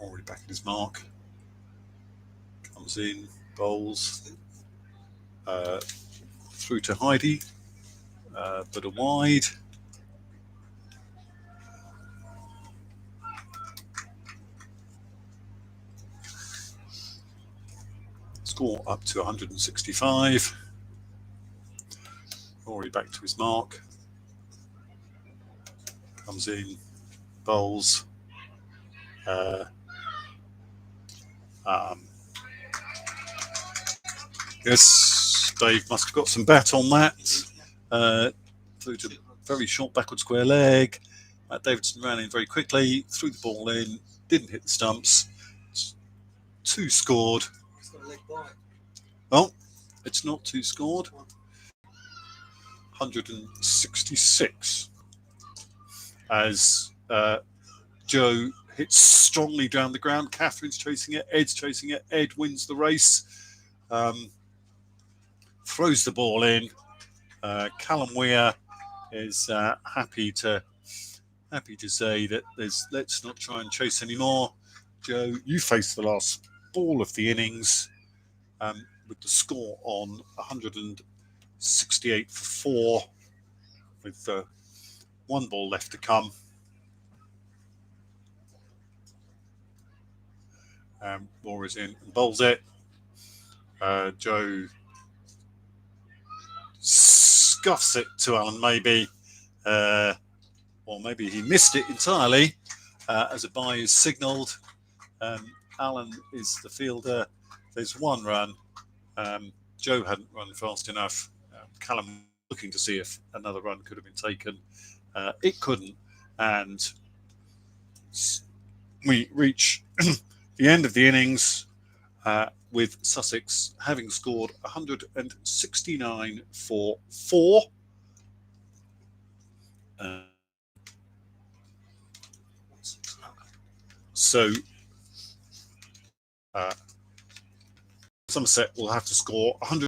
Already back at his mark. Comes in, bowls through to Heidi, but a wide. Score up to 165. Rory back to his mark. Comes in, bowls. Yes, Dave must have got some bat on that. Through to very short backward square leg. Matt Davidson ran in very quickly, threw the ball in, didn't hit the stumps. 2 scored. Oh, it's not 2 scored. 166. As Joe hits strongly down the ground. Catherine's chasing it. Ed's chasing it. Ed wins the race. Throws the ball in. Callum Weir is happy to say that let's not try and chase anymore. Joe, you faced the last ball of the innings with the score on 168 for 4, with one ball left to come. Moore is in and bowls it. Joe scuffs it to Alan, maybe, or maybe he missed it entirely as a bye is signalled. Alan is the fielder. There's one run. Joe hadn't run fast enough. Callum looking to see if another run could have been taken. It couldn't, and we reach the end of the innings with Sussex having scored 169 for 4. So Somerset will have to score 100.